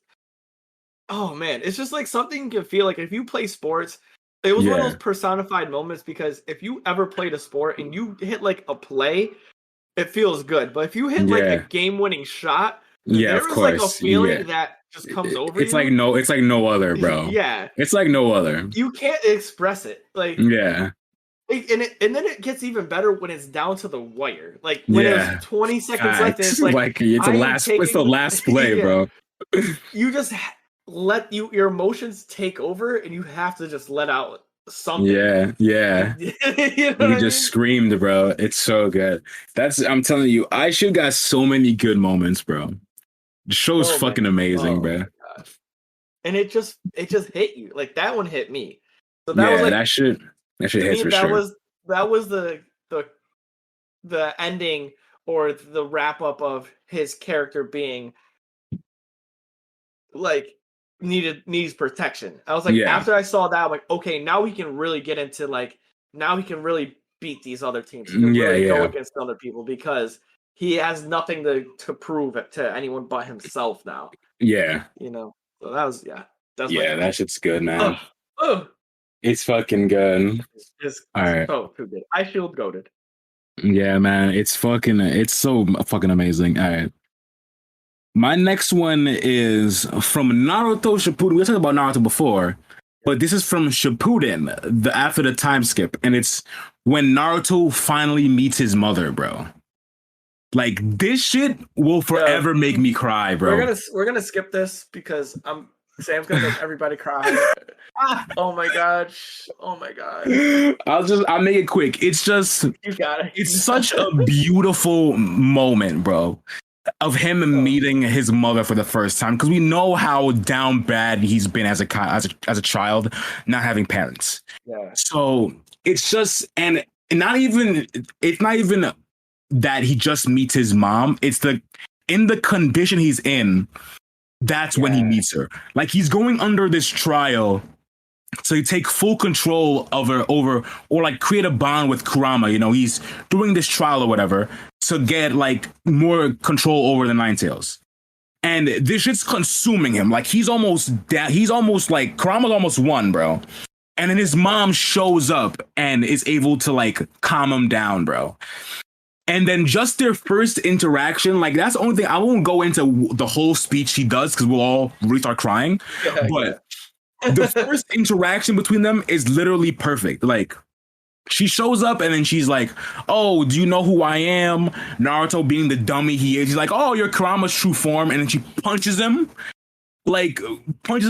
oh man, it's just like something you can feel like if you play sports. It was one of those personified moments because if you ever played a sport and you hit like a play, it feels good. But if you hit like a game-winning shot, there is like a feeling that just comes over you. It's like no other, bro. Yeah. It's like no other. You can't express it. Like and then it gets even better when it's down to the wire. Like when it's 20 seconds left, and it's like it's the last play, bro. You just let your emotions take over and you have to just let out something. Yeah. You just screamed, bro. It's so good. I'm telling you, I should got so many good moments, bro. The show's fucking amazing, bro. And it just hit you. Like that one hit me. So that was like that shit hits for sure. That was the ending or the wrap up of his character being like needs protection. I was like, after I saw that, I'm like, okay, now we can really get into like, now he can really beat these other teams. He can really go against other people because he has nothing to prove it to anyone but himself now. Yeah. You know, so that was, that shit's good, man. It's fucking good. It's all right. So too good. I feel goated. Yeah, man. It's so fucking amazing. All right. My next one is from Naruto Shippuden. We talked about Naruto before, but this is from Shippuden, after the time skip, and it's when Naruto finally meets his mother, bro. Like this shit will forever make me cry, bro. We're gonna skip this because Sam's gonna make everybody cry. Oh my gosh. Oh my god. I'll make it quick. It's just You got it. It's such a beautiful moment, bro, of him meeting his mother for the first time, because we know how down bad he's been as a child, not having parents. Yeah. So it's just and it's not even that he just meets his mom. It's in the condition he's in. That's when he meets her. Like, he's going under this trial, so you take full control of her or like create a bond with Kurama. You know, he's doing this trial or whatever to get like more control over the Nine Tails. And this shit's consuming him. Like, he's almost down. He's almost like Kurama's almost won, bro. And then his mom shows up and is able to like calm him down, bro. And then just their first interaction, like, that's the only thing. I won't go into the whole speech he does because we'll all really start crying. But the first interaction between them is literally perfect. Like, she shows up and then she's like, "Oh, do you know who I am?" Naruto, being the dummy he is, he's like, "Oh, you're Kurama's true form." And then she punches him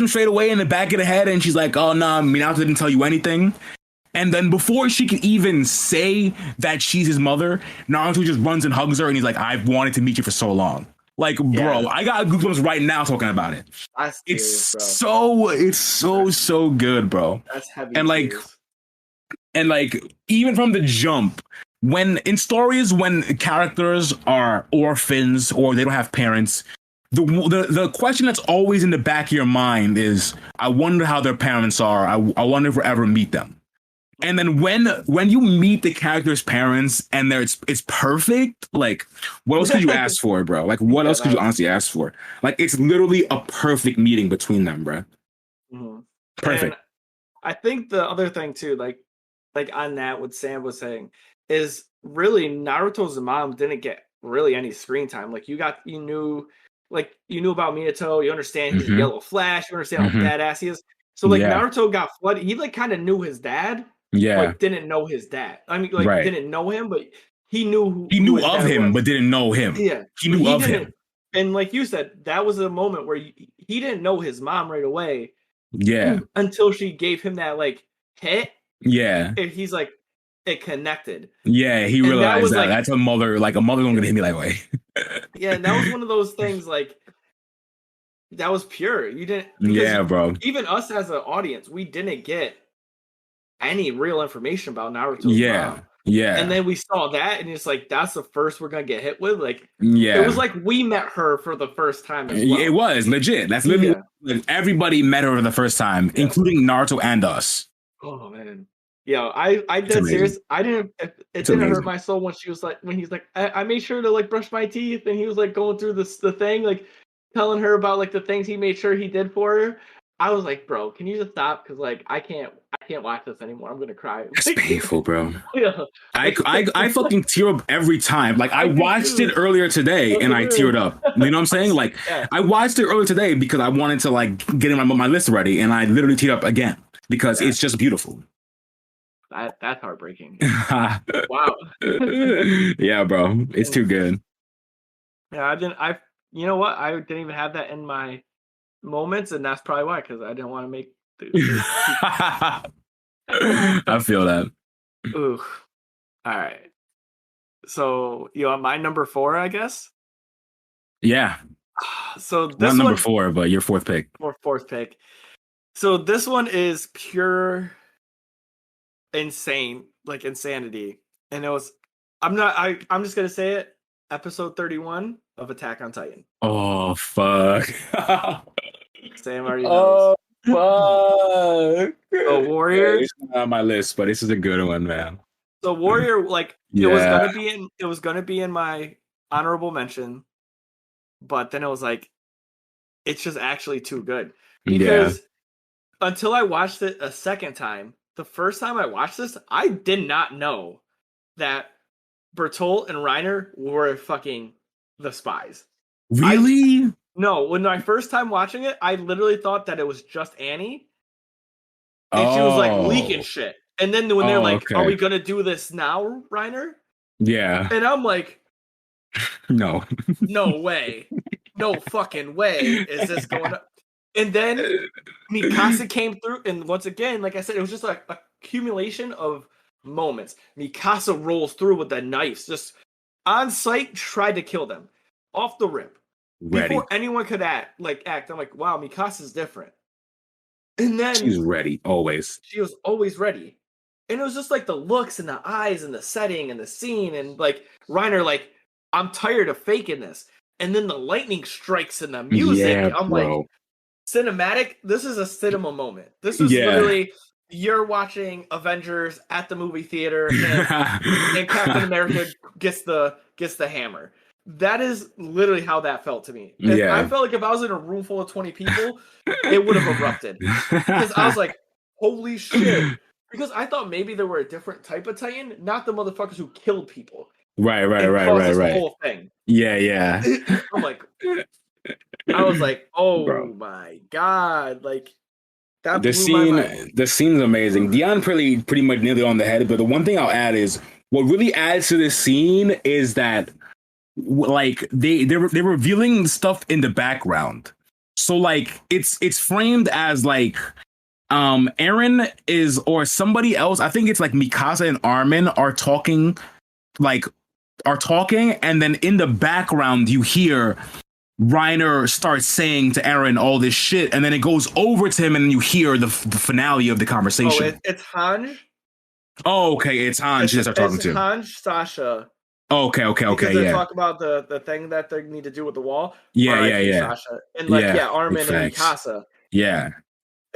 straight away in the back of the head. And she's like, "Oh, no, Minato didn't tell you anything." And then before she can even say that she's his mother, Naruto just runs and hugs her, and he's like, "I've wanted to meet you for so long." Like, bro, I got goosebumps right now talking about it. It's so good, bro. That's heavy. And like even from the jump, when in stories when characters are orphans or they don't have parents, the question that's always in the back of your mind is, I wonder how their parents are. I wonder if we'll ever meet them. And then when you meet the character's parents and it's perfect, like, what else could you ask for, bro? Like, what else could you honestly ask for? Like, it's literally a perfect meeting between them, bro. Mm-hmm. Perfect. And I think the other thing too, like on that, what Sam was saying, is really Naruto's mom didn't get really any screen time. Like, you knew about Minato, you understand he's a Yellow Flash, you understand how badass he is. So like Naruto got flooded. He like kind of knew his dad. But didn't know his dad. I mean, like, didn't know him, but he knew who of him, but didn't know him. Yeah, he knew of him. And like you said, that was a moment where he didn't know his mom right away. Yeah, until she gave him that like hit. Yeah, and he's like, it connected. Yeah, he realized that that's a mother. Like, a mother don't gonna hit me that way. Yeah, and that was one of those things. Like, that was pure. You didn't. Yeah, bro. Even us as an audience, we didn't get any real information about Naruto. Yeah. And then we saw that, and it's like, that's the first we're gonna get hit with. Like, it was like we met her for the first time as well. It was legit. That's literally like, everybody met her for the first time, including Naruto and us. Oh man. Yeah, I did serious. I didn't. It didn't hurt my soul when he's like, I made sure to like brush my teeth, and he was like going through the thing, like telling her about like the things he made sure he did for her. I was like, bro, can you just stop? Because like I can't watch this anymore. I'm gonna cry. It's painful, bro. Yeah. I fucking tear up every time. Like, I watched it earlier today and I teared up. You know what I'm saying? Like, I watched it earlier today because I wanted to like get in my list ready, and I literally teared up again because it's just beautiful. That's heartbreaking. Wow. Yeah, bro. It's too good. Yeah, you know what? I didn't even have that in my moments, and that's probably why, because I didn't want to make I feel that. Ooh. All right. So you want my number 4, I guess? Yeah. So this not number 4, but your fourth pick. Fourth pick. So this one is pure insane, like insanity. And it was I'm just gonna say it, episode 31 of Attack on Titan. Oh fuck. Sam already knows. Oh fuck. So Warrior. It's not on my list, but this is a good one, man. So Warrior, like, it was gonna be in my honorable mention, but then it was like, it's just actually too good. Because until I watched it a second time, the first time I watched this, I did not know that Bertolt and Reiner were fucking the spies. Really? No, when my first time watching it, I literally thought that it was just Annie. And she was like leaking shit. And then when they're like, are we going to do this now, Reiner? Yeah. And I'm like, no. No way. No fucking way is this going up. And then Mikasa came through, and once again, like I said, it was just like a accumulation of moments. Mikasa rolls through with the knives, just on sight, tried to kill them off the rip. Ready. Before anyone could act. I'm like, wow, Mikasa's different. And then she's ready always. She was always ready. And it was just like the looks and the eyes and the setting and the scene, and like Reiner, like, I'm tired of faking this. And then the lightning strikes in the music. Yeah, I'm bro. like, cinematic. This is a cinema moment. This is literally you're watching Avengers at the movie theater, and Captain America gets the hammer. That is literally how that felt to me. And I felt like if I was in a room full of 20 people, it would have erupted. Because I was like, holy shit. Because I thought maybe there were a different type of Titan, not the motherfuckers who killed people. Right. The whole thing. Yeah. I'm like, I was like, oh my god, like that. The scene's amazing. Deion pretty much nailed it on the head. But the one thing I'll add is what really adds to this scene is that like they're revealing stuff in the background. So like it's framed as like Eren is or somebody else. I think it's like Mikasa and Armin are talking, and then in the background you hear Reiner starts saying to Eren all this shit, and then it goes over to him, and you hear the finale of the conversation. Oh, it's Hanj. Oh, okay, it's Hanj that they're talking to. Hanj, Sasha. Oh, okay, they talk about the thing that they need to do with the wall. Yeah. Sasha. And Armin and Mikasa. Yeah.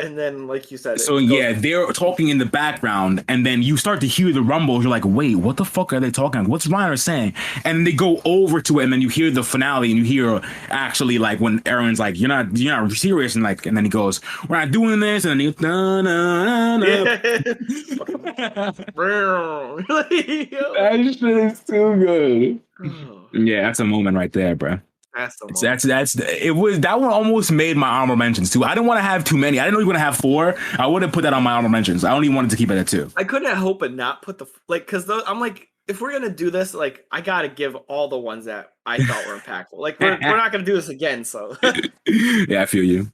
And then, like you said, so they're talking in the background, and then you start to hear the rumbles. You're like, wait, what the fuck are they talking about? What's Reiner saying? And they go over to it, and then you hear the finale, and you hear actually like when Eren's like, you're not serious, and then he goes, we're not doing this, and then he that shit is too good. Yeah, that's a moment right there, bro. That one almost made my honorable mentions too. I didn't want to have too many. I didn't know you were gonna have 4. I would have put that on my honorable mentions. I only wanted to keep it at 2. I couldn't help but not put because I'm like, if we're gonna do this, like, I gotta give all the ones that I thought were impactful. Like, we're not gonna do this again. So yeah, I feel you.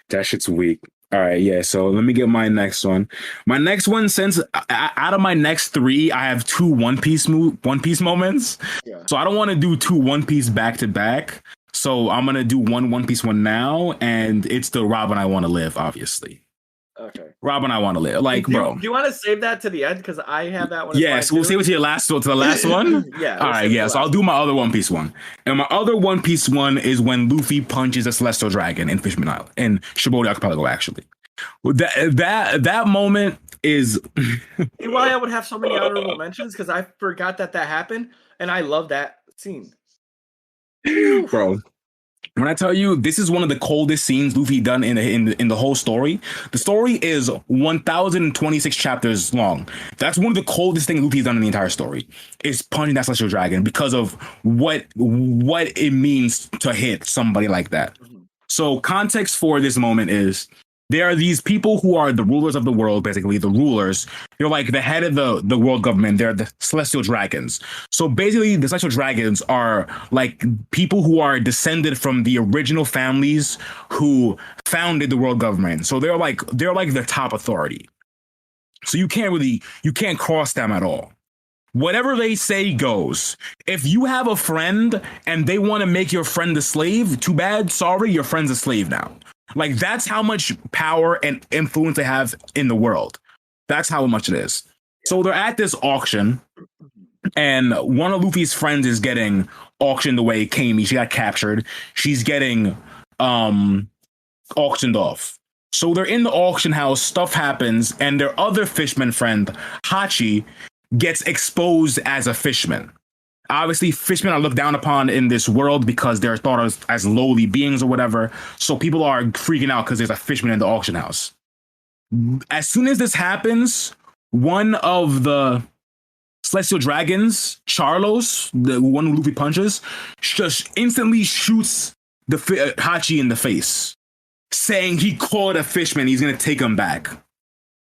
That shit's weak. All right, yeah. So let me get my next one. My next one, since out of my next 3, I have 2 One Piece moments. Yeah. So I don't want to do 2 One Piece back to back. So I'm gonna do One Piece one now, and it's the Rob and I Want to Live, obviously. Okay. Rob and I Want to Live, bro. Do you want to save that to the end? Because I have that one. Yeah, so we'll save it to the last one. Yeah. All right. Yeah. So I'll do my other One Piece one, and my other One Piece one is when Luffy punches a celestial dragon in Fishman Island in Shibori Archipelago. Actually, that moment is why I would have so many honorable mentions, because I forgot that happened, and I love that scene, bro. When I tell you this is one of the coldest scenes Luffy done in the whole story. The story is 1,026 chapters long. That's one of the coldest things Luffy's done in the entire story. Is punching that celestial dragon because of what it means to hit somebody like that. Mm-hmm. So context for this moment is there are these people who are the rulers of the world, basically the rulers. They're like the head of the world government. They're the celestial dragons. So basically the celestial dragons are like people who are descended from the original families who founded the world government. So they're like the top authority. So you can't cross them at all. Whatever they say goes. If you have a friend and they want to make your friend a slave, too bad. Sorry, your friend's a slave now. Like, that's how much power and influence they have in the world. That's how much it is. So they're at this auction, and one of Luffy's friends is getting auctioned away. Kami, she got captured. She's getting auctioned off. So they're in the auction house. Stuff happens, and their other fishman friend, Hachi, gets exposed as a fishman. Obviously, fishmen are looked down upon in this world because they're thought of as lowly beings or whatever. So people are freaking out because there's a fishman in the auction house. As soon as this happens, one of the celestial dragons, Charlos, the one who Luffy punches, just instantly shoots the Hachi in the face, saying he caught a fishman. He's going to take him back.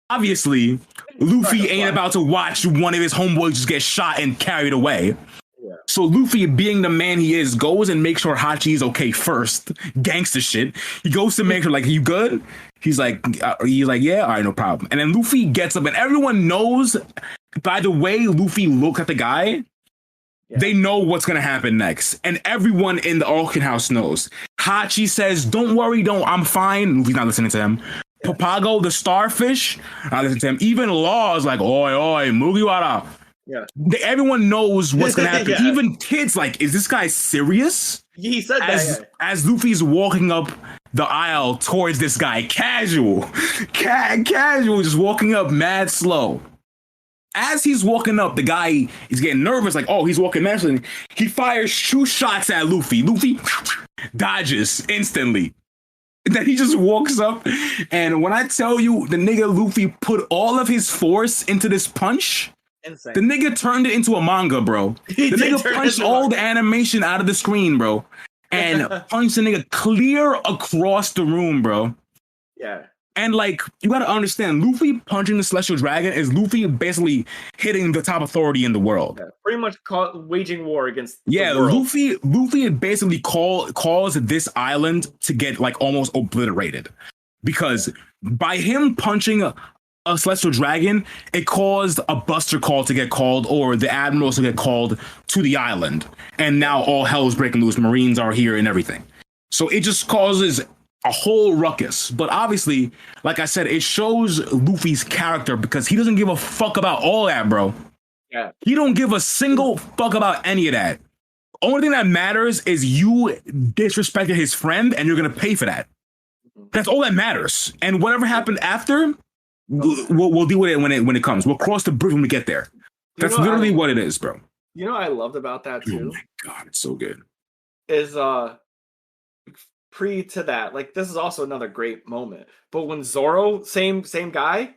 Obviously, Luffy ain't about to watch one of his homeboys just get shot and carried away. Yeah. So Luffy, being the man he is, goes and makes sure Hachi's okay first. Gangster shit. He goes to make sure, like, you good? He's like, yeah, all right, no problem. And then Luffy gets up, and everyone knows by the way Luffy looks at the guy, they know what's gonna happen next. And everyone in the Auction House knows. Hachi says, don't worry, I'm fine. Luffy's not listening to him. Papago, the starfish, not listening to him. Even Law is like, oi, Mugiwara. Yeah. Everyone knows what's gonna happen. Even kids like, is this guy serious? He said that. As Luffy's walking up the aisle towards this guy, casual, just walking up mad slow. As he's walking up, the guy is getting nervous, like, oh, he's walking mad slow. He fires 2 shots at Luffy. Luffy dodges instantly. Then he just walks up, and when I tell you the nigga Luffy put all of his force into this punch, insane. The nigga turned it into a manga, bro. The nigga punched all the animation out of the screen, bro, and punched the nigga clear across the room, bro. Yeah. And like, you gotta understand, Luffy punching the Celestial Dragon is Luffy basically hitting the top authority in the world. Yeah, pretty much waging war against the world. Luffy basically calls this island to get like almost obliterated. Because by him punching a Celestial Dragon, it caused a Buster Call to get called, or the Admirals to get called to the island. And now all hell is breaking loose. Marines are here and everything. So it just causes a whole ruckus. But obviously, like I said, it shows Luffy's character because he doesn't give a fuck about all that, bro. Yeah. He don't give a single fuck about any of that. Only thing that matters is you disrespected his friend and you're going to pay for that. That's all that matters. And whatever happened after, we'll deal with it when it comes. We'll cross the bridge when we get there. That's literally what it is, bro. You know what I loved about that too? Oh my God, it's so good. Is pre to that, like, this is also another great moment. But when Zoro, same guy,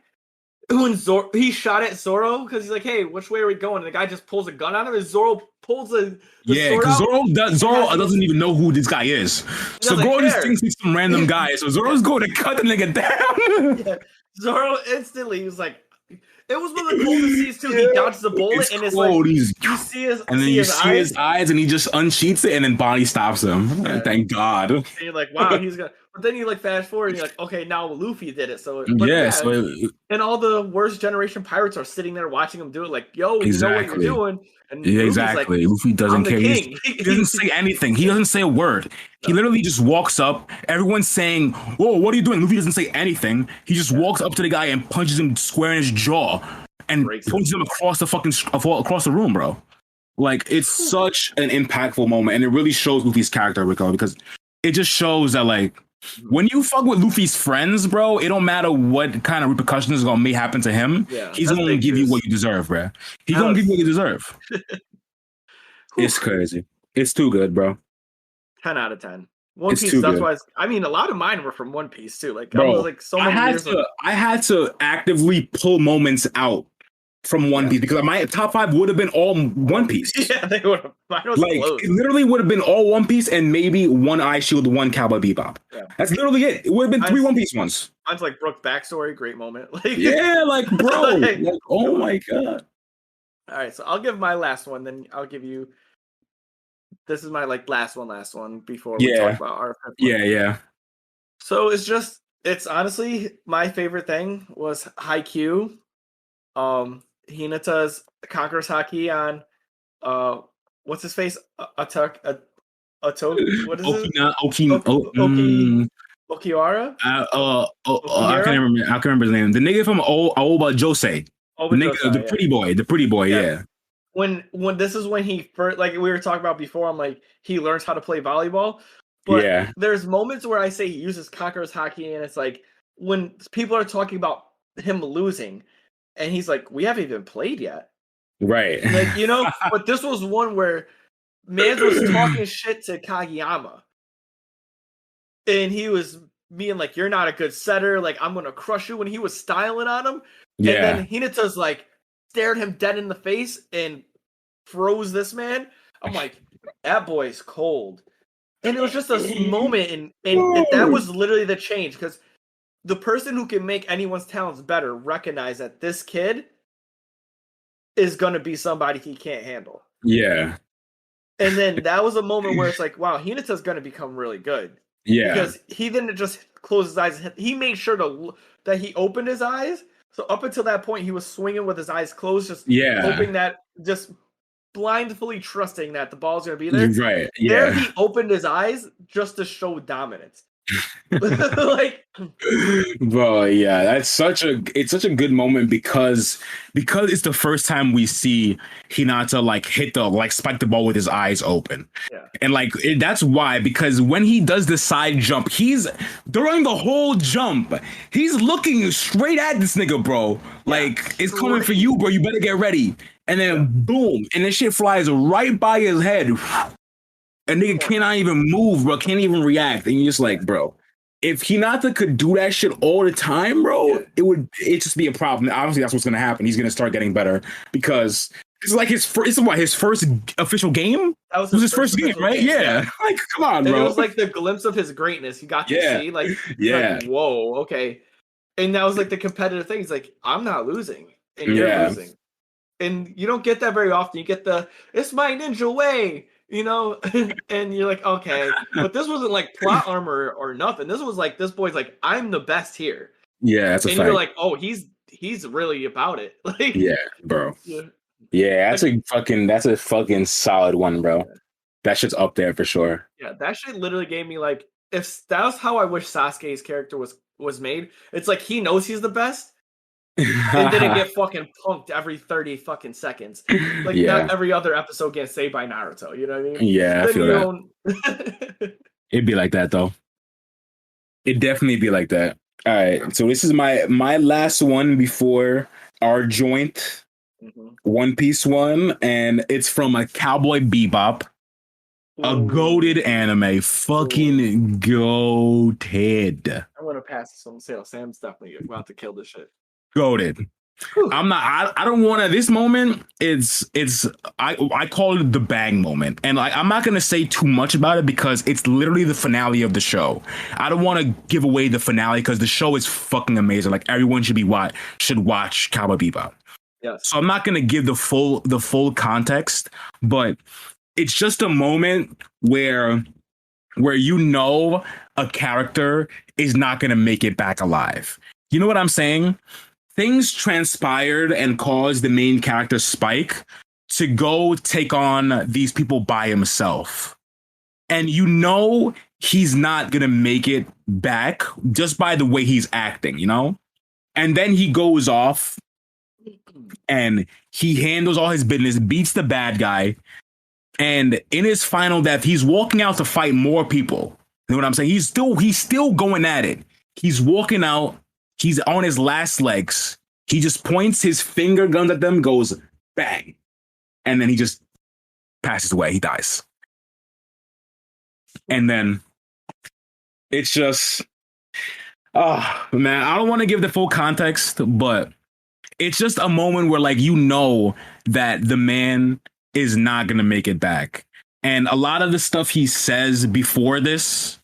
when Zoro, he shot at Zoro because he's like, hey, which way are we going? And the guy just pulls a gun out of it. Zoro pulls the sword because Zoro doesn't even know who this guy is. So Zoro just thinks he's some random guy. So Zoro's going to cut the nigga down. Yeah. Zoro instantly, he was like, it was one of the coolest scenes too. He dodges the bullet and it's like, you see his eyes and he just unsheets it and then Bonnie stops him. Yeah. Thank God. And you're like, wow, he's gonna. But then you like fast forward and you're like, okay, now Luffy did it. So and all the worst generation pirates are sitting there watching him do it. Like, yo, you know what you're doing. And exactly. Like, Luffy doesn't care. He doesn't say anything. He doesn't say a word. He literally just walks up. Everyone's saying, whoa, what are you doing? Luffy doesn't say anything. He just walks up to the guy and punches him square in his jaw and punches him across the room, bro. Like, it's such an impactful moment. And it really shows Luffy's character, Rico, because it just shows that, like, when you fuck with Luffy's friends, bro, it don't matter what kind of repercussions may happen to him. Yeah, he's going to give you what you deserve, bro. He's going to give you what you deserve. It's crazy. It's too good, bro. 10 out of 10. One Piece, that's why. I mean, a lot of mine were from One Piece, too. Like, bro, I was like so many years ago. I had to actively pull moments out from One Piece because my top 5 would have been all One Piece. Yeah, they would have. Like, it literally would have been all One Piece and maybe one Eye Shield, one Cowboy Bebop. Yeah. That's literally it. It would have been 3 One Piece ones. Mine's like Brook's backstory, great moment. Like, yeah, like, bro, like, oh my God. All right, so I'll give my last one, then I'll give you. This is my like last one before we talk about our fifth one. Yeah. So it's honestly my favorite thing was Haikyuu. Hinata's Conqueror's Haki on what's his face? What is it? Okiwara? I can't remember his name. The nigga from Aoba Josei. The pretty boy, yeah. When this is when he first, like we were talking about before, I'm like, he learns how to play volleyball. But there's moments where I say he uses Conqueror's Haki, and it's like when people are talking about him losing, and he's like, we haven't even played yet. Right. Like, you know, but this was one where Mans was talking shit to Kageyama. And he was being like, you're not a good setter. Like, I'm going to crush you when he was styling on him. Yeah. And then Hinata's like, stared him dead in the face and froze this man. I'm like, that boy's cold. And it was just a moment. And that was literally the change. Because the person who can make anyone's talents better recognize that this kid is going to be somebody he can't handle. Yeah. And then that was a moment where it's like, wow, Hinata's going to become really good. Yeah. Because he didn't just close his eyes. He made sure that he opened his eyes. So up until that point, he was swinging with his eyes closed, just hoping that, just blindly trusting that the ball's going to be there. Right. Yeah. There he opened his eyes just to show dominance. Like, bro, yeah, it's such a good moment because it's the first time we see Hinata like spike the ball with his eyes open. Yeah. And like that's why, because when he does the side jump, he's during the whole jump, he's looking straight at this nigga, bro. Like it's coming for you, bro. You better get ready. And then boom, and this shit flies right by his head. And nigga cannot even move, bro. Can't even react. And you're just like, bro, if Hinata could do that shit all the time, bro, it'd just be a problem. Obviously, that's what's gonna happen. He's gonna start getting better because it's like his first official game. That was his first game, right? Yeah. Like, come on, bro. And it was like the glimpse of his greatness. He got to see, like, like, whoa, okay. And that was like the competitive thing. He's like, I'm not losing, and you're losing. And you don't get that very often. You get it's my ninja way. You know, and you're like, okay, but this wasn't like plot armor or nothing. This was like, this boy's like, I'm the best here. Yeah, that's a fact. And you're like, oh, he's really about it. Like, yeah, bro. Yeah, that's a fucking solid one, bro. That shit's up there for sure. Yeah, that shit literally gave me like, if that was how I wish Sasuke's character was made. It's like he knows he's the best. And didn't get fucking punked every 30 fucking seconds. Like not every other episode gets saved by Naruto. You know what I mean? Yeah, I feel that. It'd be like that though. It'd definitely be like that. All right. So this is my last one before our joint One Piece one. And it's from a Cowboy Bebop. A goated anime. Fucking goated. I'm gonna pass this on sale. Sam's definitely about to kill this shit. Goated. I'm not. I don't want to. This moment, I call it the bang moment, and like I'm not gonna say too much about it because it's literally the finale of the show. I don't want to give away the finale because the show is fucking amazing. Like everyone should watch Cowboy Bebop. Yes. So I'm not gonna give the full context, but it's just a moment where you know a character is not gonna make it back alive. You know what I'm saying? Things transpired and caused the main character Spike to go take on these people by himself. And you know he's not going to make it back just by the way he's acting, you know? And then he goes off and he handles all his business, beats the bad guy. And in his final death, he's walking out to fight more people. You know what I'm saying? He's still going at it. He's walking out. He's on his last legs. He just points his finger guns at them, goes bang. And then he just passes away. He dies. And then it's just, oh, man, I don't want to give the full context, but it's just a moment where, like, you know that the man is not going to make it back. And a lot of the stuff he says before this,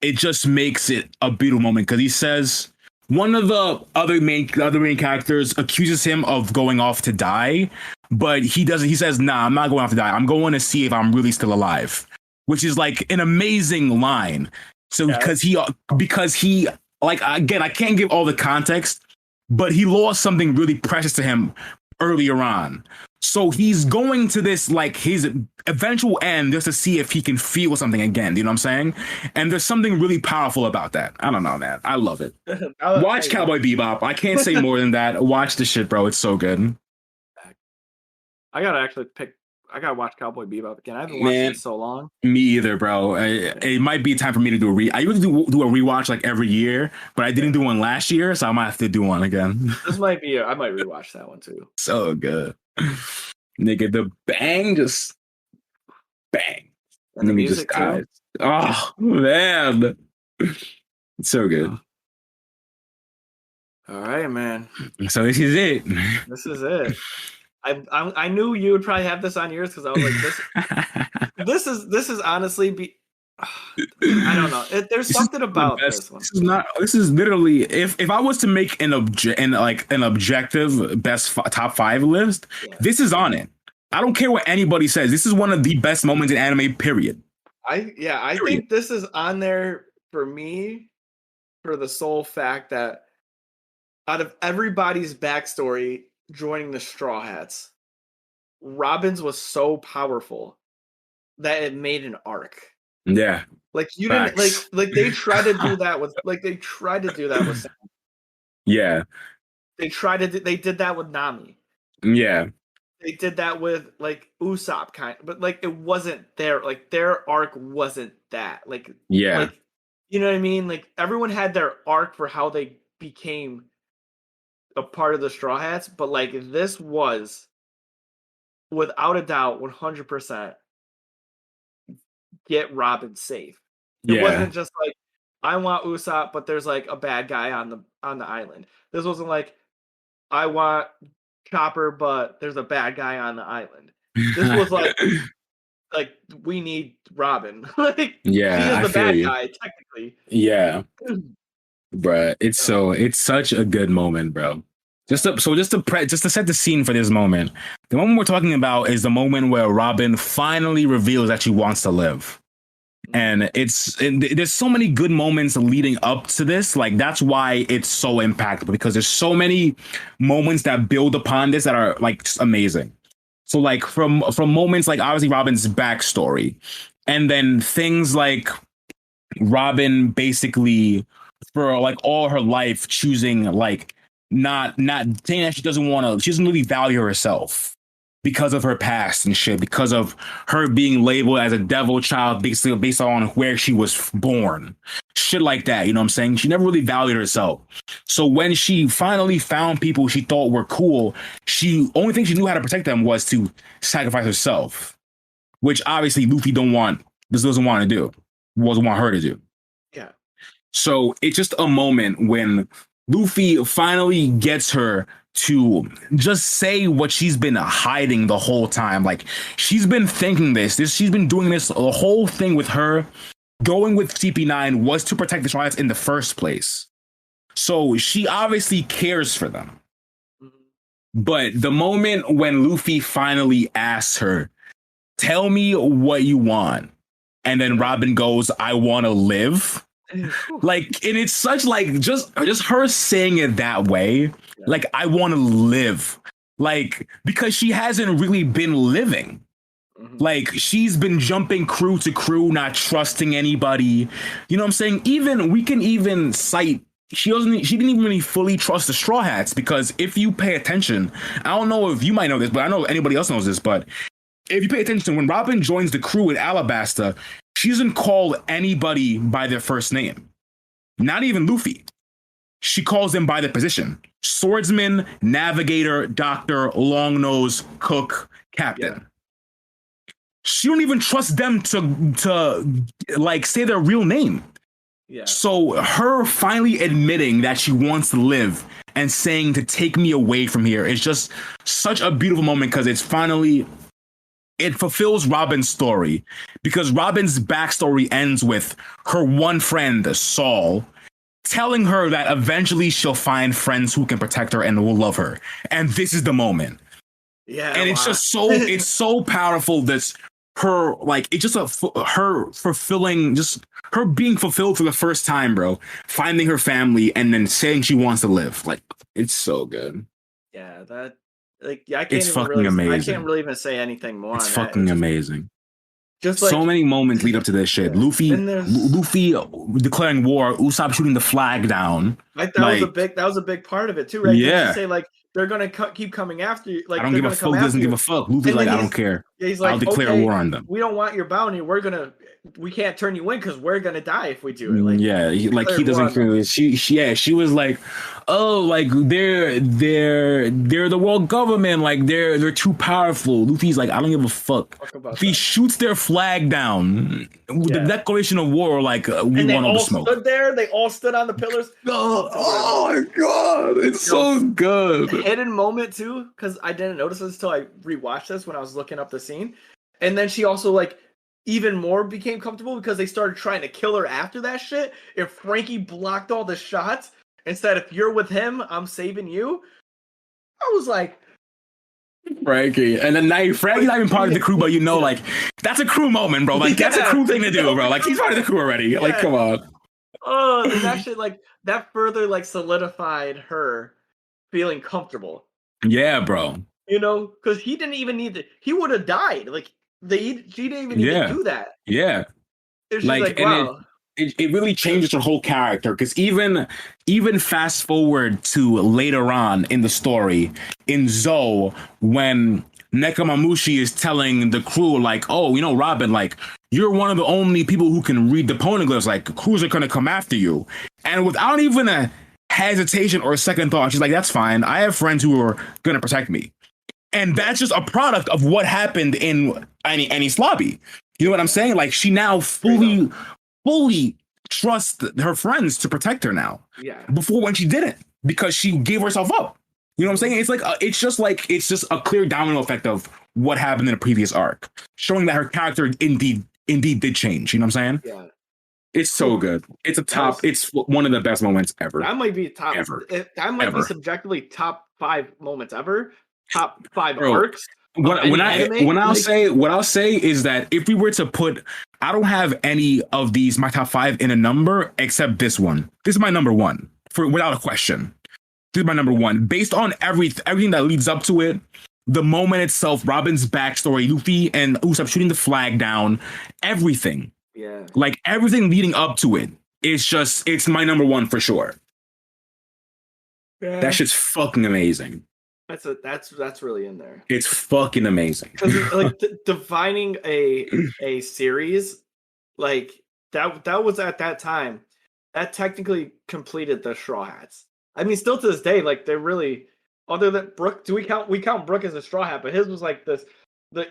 it just makes it a beautiful moment because he says, one of the other main characters accuses him of going off to die, but he doesn't. He says, "Nah, I'm not going off to die. I'm going to see if I'm really still alive," which is like an amazing line. So because he like, again, I can't give all the context, but he lost something really precious to him earlier on. So he's going to this, like, his eventual end just to see if he can feel something again. You know what I'm saying? And there's something really powerful about that. I don't know, man. I love it. Watch Cowboy Bebop. I can't say more than that. Watch the shit, bro. It's so good. I gotta watch Cowboy Bebop again. I haven't watched it in so long. Me either, bro. It might be time for me to do I usually do a rewatch like every year, but I didn't do one last year, so I might have to do one again. This might be I might rewatch that one too. So good. Nigga, the bang, just bang. And the music just dies. Oh, man. It's so good. All right, man. So this is it. This is it. I knew you would probably have this on yours because I was like, this is honestly I don't know. There's something about this one. This is literally if I was to make an objective best top 5 list, this is on it. I don't care what anybody says. This is one of the best moments in anime, period. I think this is on there for me for the sole fact that out of everybody's backstory joining the Straw Hats, Robin's was so powerful that it made an arc. Yeah. Like you didn't like they tried to do that with Sam. Yeah. They did that with Nami. Yeah. They did that with like Usopp but like it wasn't their arc wasn't that. Like you know what I mean? Like everyone had their arc for how they became a part of the Straw Hats, but like this was without a doubt 100% get Robin safe. It wasn't just like I want Usopp, but there's like a bad guy on the island. This wasn't like I want Chopper, but there's a bad guy on the island. This was like we need Robin. Like she is the bad guy technically. Yeah, bruh, it's such a good moment, bro. Just to set the scene for this moment. The moment we're talking about is the moment where Robin finally reveals that she wants to live. And there's so many good moments leading up to this. Like that's why it's so impactful, because there's so many moments that build upon this that are like just amazing. So like from moments like obviously Robin's backstory, and then things like Robin basically for like all her life choosing like not saying that she doesn't really value herself because of her past and shit, because of her being labeled as a devil child basically based on where she was born, shit like that. You know what I'm saying? She never really valued herself. So when she finally found people she thought were cool, only thing she knew how to protect them was to sacrifice herself, which obviously Luffy doesn't want to do, doesn't want her to do. Yeah. So it's just a moment when Luffy finally gets her to just say what she's been hiding the whole time. Like she's been thinking she's been doing this. The whole thing with her going with CP9 was to protect the Straw Hats in the first place. So she obviously cares for them. But the moment when Luffy finally asks her, tell me what you want. And then Robin goes, I want to live. Like, and it's such like just her saying it that way, like I want to live, like because she hasn't really been living. Like she's been jumping crew to crew, not trusting anybody. You know what I'm saying? Even we can even cite she didn't even really fully trust the Straw Hats, because if you pay attention, I don't know if you might know this, but I know anybody else knows this, but if you pay attention, when Robin joins the crew at Alabasta, she doesn't call anybody by their first name. Not even Luffy. She calls them by their position. Swordsman, navigator, doctor, long nose, cook, captain. Yeah. She don't even trust them to like say their real name. Yeah. So her finally admitting that she wants to live and saying to take me away from here is just such a beautiful moment, because it fulfills Robin's story, because Robin's backstory ends with her one friend, Saul, telling her that eventually she'll find friends who can protect her and will love her. And this is the moment. Yeah. And it's just it's so powerful. That's her, like, it's just her fulfilling, just her being fulfilled for the first time, bro. Finding her family and then saying she wants to live. Like, it's so good. Yeah, I can't really even say anything more. It's fucking amazing. Just like, so many moments lead up to this shit. Luffy declaring war, Usopp shooting the flag down. Like that was a big part of it too, right? Yeah. Say like they're gonna keep coming after you. Like I don't give a fuck. Doesn't give a fuck. Luffy's like, I don't care. Yeah, he's like, I'll declare war on them. We don't want your bounty. We can't turn you in because we're gonna die if we do it. Like, yeah, he doesn't care. She was like, oh, like they're the world government. Like they're too powerful. Luffy's like, I don't give a fuck. If he shoots their flag down, the declaration of war, like we want all the smoke. They all stood on the pillars. Oh my god, it's so good. Hidden moment too, because I didn't notice this until I rewatched this when I was looking up the scene, and then she also like even more became comfortable because they started trying to kill her after that shit. If Frankie blocked all the shots and said, if you're with him, I'm saving you. I was like, Frankie. And then now Frankie's not even part of the crew, but like, that's a crew moment, bro. Like, that's a crew thing to do, bro. Like, he's part of the crew already. Yeah. Like, come on. Oh, and actually, like, that further, like, solidified her feeling comfortable. Yeah, bro. You know, because he didn't even need to, he would have died. Like, she didn't even need to do that. Yeah. It's like wow. It really changes her whole character, because even fast forward to later on in the story in Zou, when Nekomamushi is telling the crew, like, oh, you know, Robin, like, you're one of the only people who can read the poneglyphs, like, crews are gonna come after you. And without even a hesitation or a second thought, she's like, that's fine, I have friends who are gonna protect me. And that's just a product of what happened in Enies Lobby. You know what I'm saying? Like, she now fully trust her friends to protect her now. Yeah. Before, when she didn't, because she gave herself up. You know what I'm saying? It's like it's just a clear domino effect of what happened in the previous arc, showing that her character indeed did change. You know what I'm saying? Yeah. It's so good. It's it's one of the best moments ever. That might be top ever. That might be subjectively top 5 moments ever. Top 5 arcs. What I'll say is that if we were to put, I don't have any of these my top 5 in a number except this one. This is my number 1 without a question. This is my number 1 based on everything that leads up to it. The moment itself, Robin's backstory, Luffy and Usopp shooting the flag down, everything. Yeah. Like, everything leading up to it. It's my number 1 for sure. Yeah. That shit's fucking amazing. That's really in there. It's fucking amazing. Because like defining a series, like that was at that time, that technically completed the Straw Hats. I mean, still to this day, like, they're really, other than Brook, we count Brook as a Straw Hat, but his was like the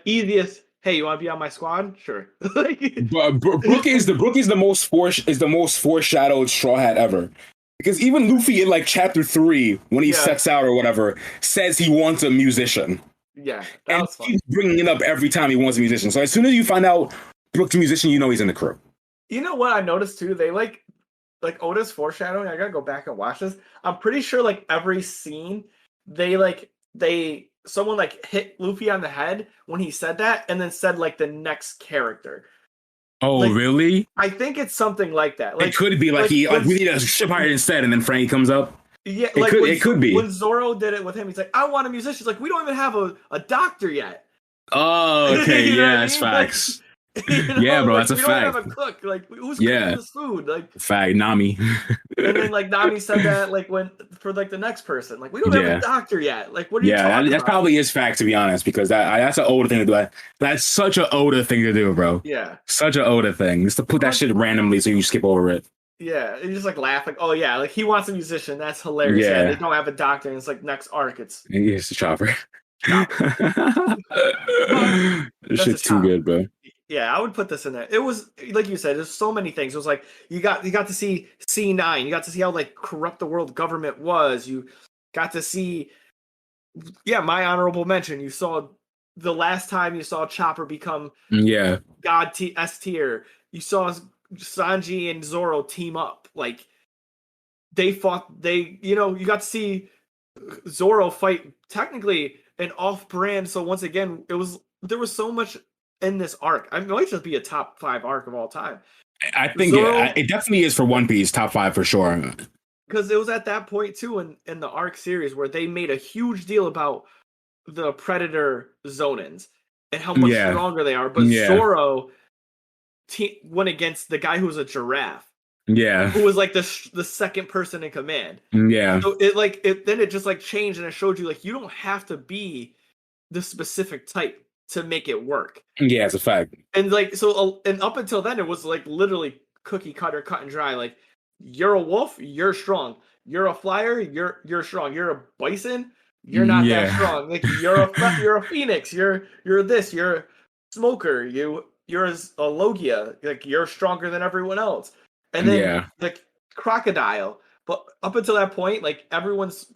easiest. Hey, you want to be on my squad? Sure. Brook is the most foreshadowed Straw Hat ever. Because even Luffy in like chapter 3, when he sets out or whatever, says he wants a musician. Yeah, and he's bringing it up every time he wants a musician. So as soon as you find out Brook's a musician, you know he's in the crew. You know what I noticed too? They like Oda's foreshadowing. I gotta go back and watch this. I'm pretty sure like every scene, someone like hit Luffy on the head when he said that, and then said like the next character. Oh, like, really? I think it's something like that. Like, it could be like we need a ship hired instead, and then Frankie comes up. Yeah, it could be. When Zoro did it with him, he's like, I want a musician. He's like, we don't even have a doctor yet. Oh, okay. Yeah, it's facts. Yeah, bro, that's a fact. We don't have a cook. Like, who's cooking this food? Like, fact, Nami. And then like Nami said that like when for like the next person, like, we don't have a doctor yet. Like, what are you talking about? That probably is fact, to be honest, because that's an Oda thing to do. That's such an Oda thing to do, bro. Yeah, such an Oda thing, just to put that shit randomly so you skip over it. Yeah, and you just like laugh, like, oh yeah, like he wants a musician. That's hilarious. Yeah, they don't have a doctor, and it's like next arc, it's the Chopper. This shit's too good, bro. Yeah, I would put this in there. It was like you said, there's so many things. It was like you got to see C9, you got to see how like corrupt the world government was. You got to see, my honorable mention. You saw the last time you saw Chopper become God S tier. You saw Sanji and Zoro team up. Like they fought. You got to see Zoro fight technically an off-brand. So once again, there was so much in this arc. I might just be a top 5 arc of all time. I think it definitely is for One Piece, top 5 for sure. Because it was at that point too in the arc series where they made a huge deal about the Predator Zonins and how much stronger they are. But Zoro went against the guy who was a giraffe. Yeah, who was like the second person in command. Yeah, so it just like changed, and it showed you like you don't have to be the specific type to make it work. Yeah, it's a fact. And like and up until then, it was like literally cookie cutter, cut and dry. Like, you're a wolf, you're strong. You're a flyer, you're strong. You're a bison, you're not that strong. Like, you're a phoenix, you're this, you're a smoker, you're a logia. Like, you're stronger than everyone else. And then like crocodile. But up until that point, like, everyone's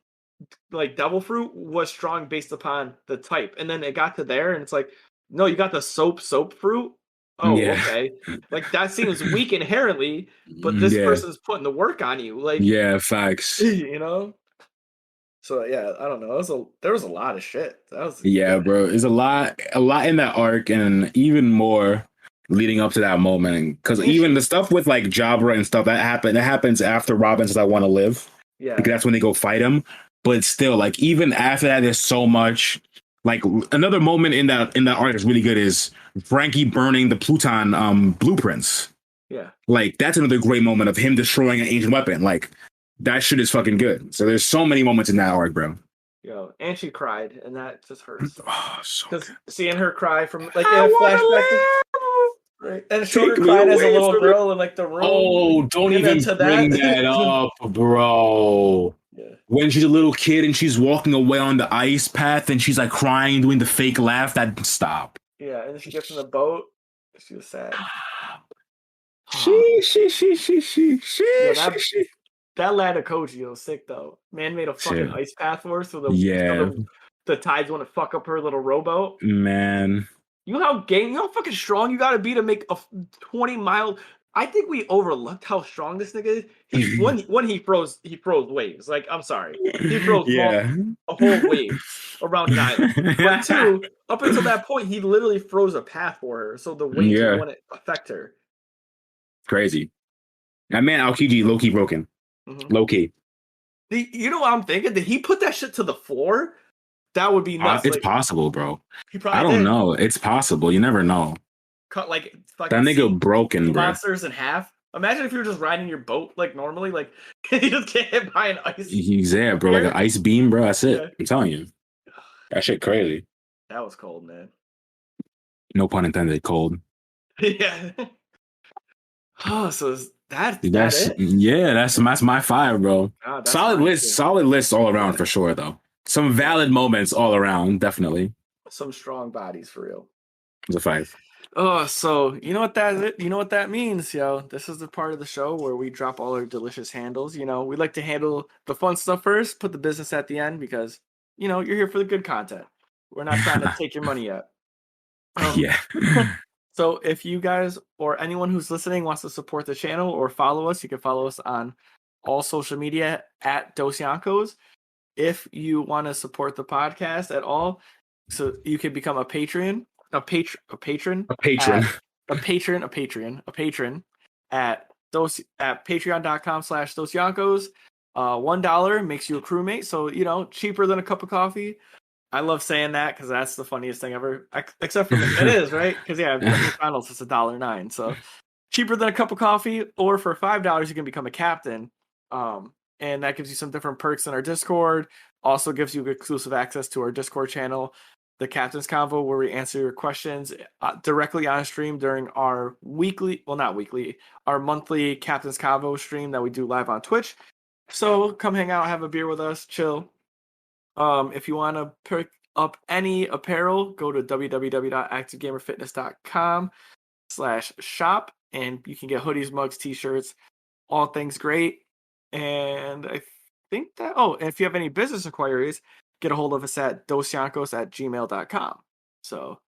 like Devil Fruit was strong based upon the type, and then it got to there, and it's like, no, you got the soap fruit. Oh, okay. Like, that seems weak inherently, but this person's putting the work on you. Like, facts. You know. So yeah, I don't know. There was a lot of shit. Bro. There's a lot in that arc, and even more leading up to that moment. Because even the stuff with like Jabra and stuff that happens after Robin says, "I want to live." Yeah, because that's when they go fight him. But still, like even after that, there's so much. Like another moment in that arc is really good is Frankie burning the Pluton blueprints. Yeah, like that's another great moment of him destroying an ancient weapon. Like. That shit is fucking good. So there's so many moments in that arc, bro. Yo, and she cried, and that just hurts. Oh, so because seeing her cry from like in a flashback, right? And showed her crying as a little girl in like the room. Oh, don't even bring that up, bro. Yeah. When she's a little kid and she's walking away on the ice path and she's like crying, doing the fake laugh, that stop. Yeah, and then she gets in the boat. She was sad. That lad of Koji was sick though. Man made a fucking ice path for her so the tides want to fuck up her little rowboat. Man. You know how fucking strong you gotta be to make a 20-mile. I think we overlooked how strong this nigga is. When he froze waves. Like, I'm sorry. He froze a whole wave around an island. But two, up until that point, he literally froze a path for her, so the waves wouldn't affect her. Crazy. That man Aokiji low-key broken. Mm-hmm. Low key. You know what I'm thinking? Did he put that shit to the floor? That would be nuts. It's possible, bro. He probably I don't know. It's possible. You never know. Cut like that nigga broken, bro. Monsters in half. Imagine if you were just riding your boat like normally, like you just get hit by an ice. He's there, bro. Like an ice beam, bro. That's it. Yeah. I'm telling you. That shit crazy. That was cold, man. No pun intended. Cold. Yeah. Oh, so that's it? Yeah, that's my 5, bro. Oh, solid list all around for sure, though. Some valid moments all around, definitely. Some strong bodies for real. It's a 5. Oh, so you know what that means, yo. This is the part of the show where we drop all our delicious handles. You know, we like to handle the fun stuff first, put the business at the end because you're here for the good content. We're not trying to take your money yet. Yeah. So if you guys or anyone who's listening wants to support the channel or follow us, you can follow us on all social media at Dosyonkos. If you want to support the podcast at all, so you can become a patron at patreon.com/Dosyonkos. $1 makes you a crewmate, so cheaper than a cup of coffee. I love saying that because that's the funniest thing ever. Except for it is, right? Because McDonald's is $1.09, so cheaper than a cup of coffee. Or for $5, you can become a captain, and that gives you some different perks in our Discord. Also gives you exclusive access to our Discord channel, the Captain's Convo, where we answer your questions directly on stream during our our monthly Captain's Convo stream that we do live on Twitch. So come hang out, have a beer with us, chill. If you want to pick up any apparel, go to www.activegamerfitness.com/shop and you can get hoodies, mugs, t-shirts, all things great. And I think that, and if you have any business inquiries, get a hold of us at dosyonkos@gmail.com. So,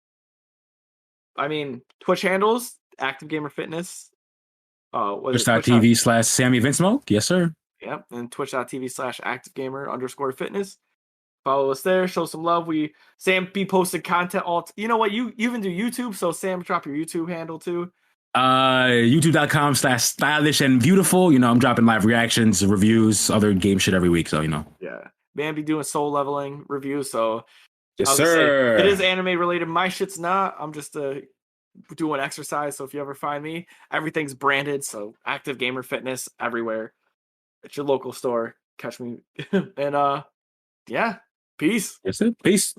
I mean, Twitch handles, Active Gamer Fitness. Twitch.tv/Sammy Vinsmoke. Yes, sir. Yep. And twitch.tv/ActiveGamer_fitness. Follow us there. Show some love. Sam be posted content all. You know what? You even do YouTube. So Sam, drop your YouTube handle too. YouTube.com/stylish and beautiful. I'm dropping live reactions, reviews, other game shit every week. So Yeah, man, be doing Soul Leveling reviews. So yes, sir. It is anime related. My shit's not. I'm just doing exercise. So if you ever find me, everything's branded. So Active Gamer Fitness everywhere. At your local store. Catch me. And yeah. Peace. Yes, sir. Peace.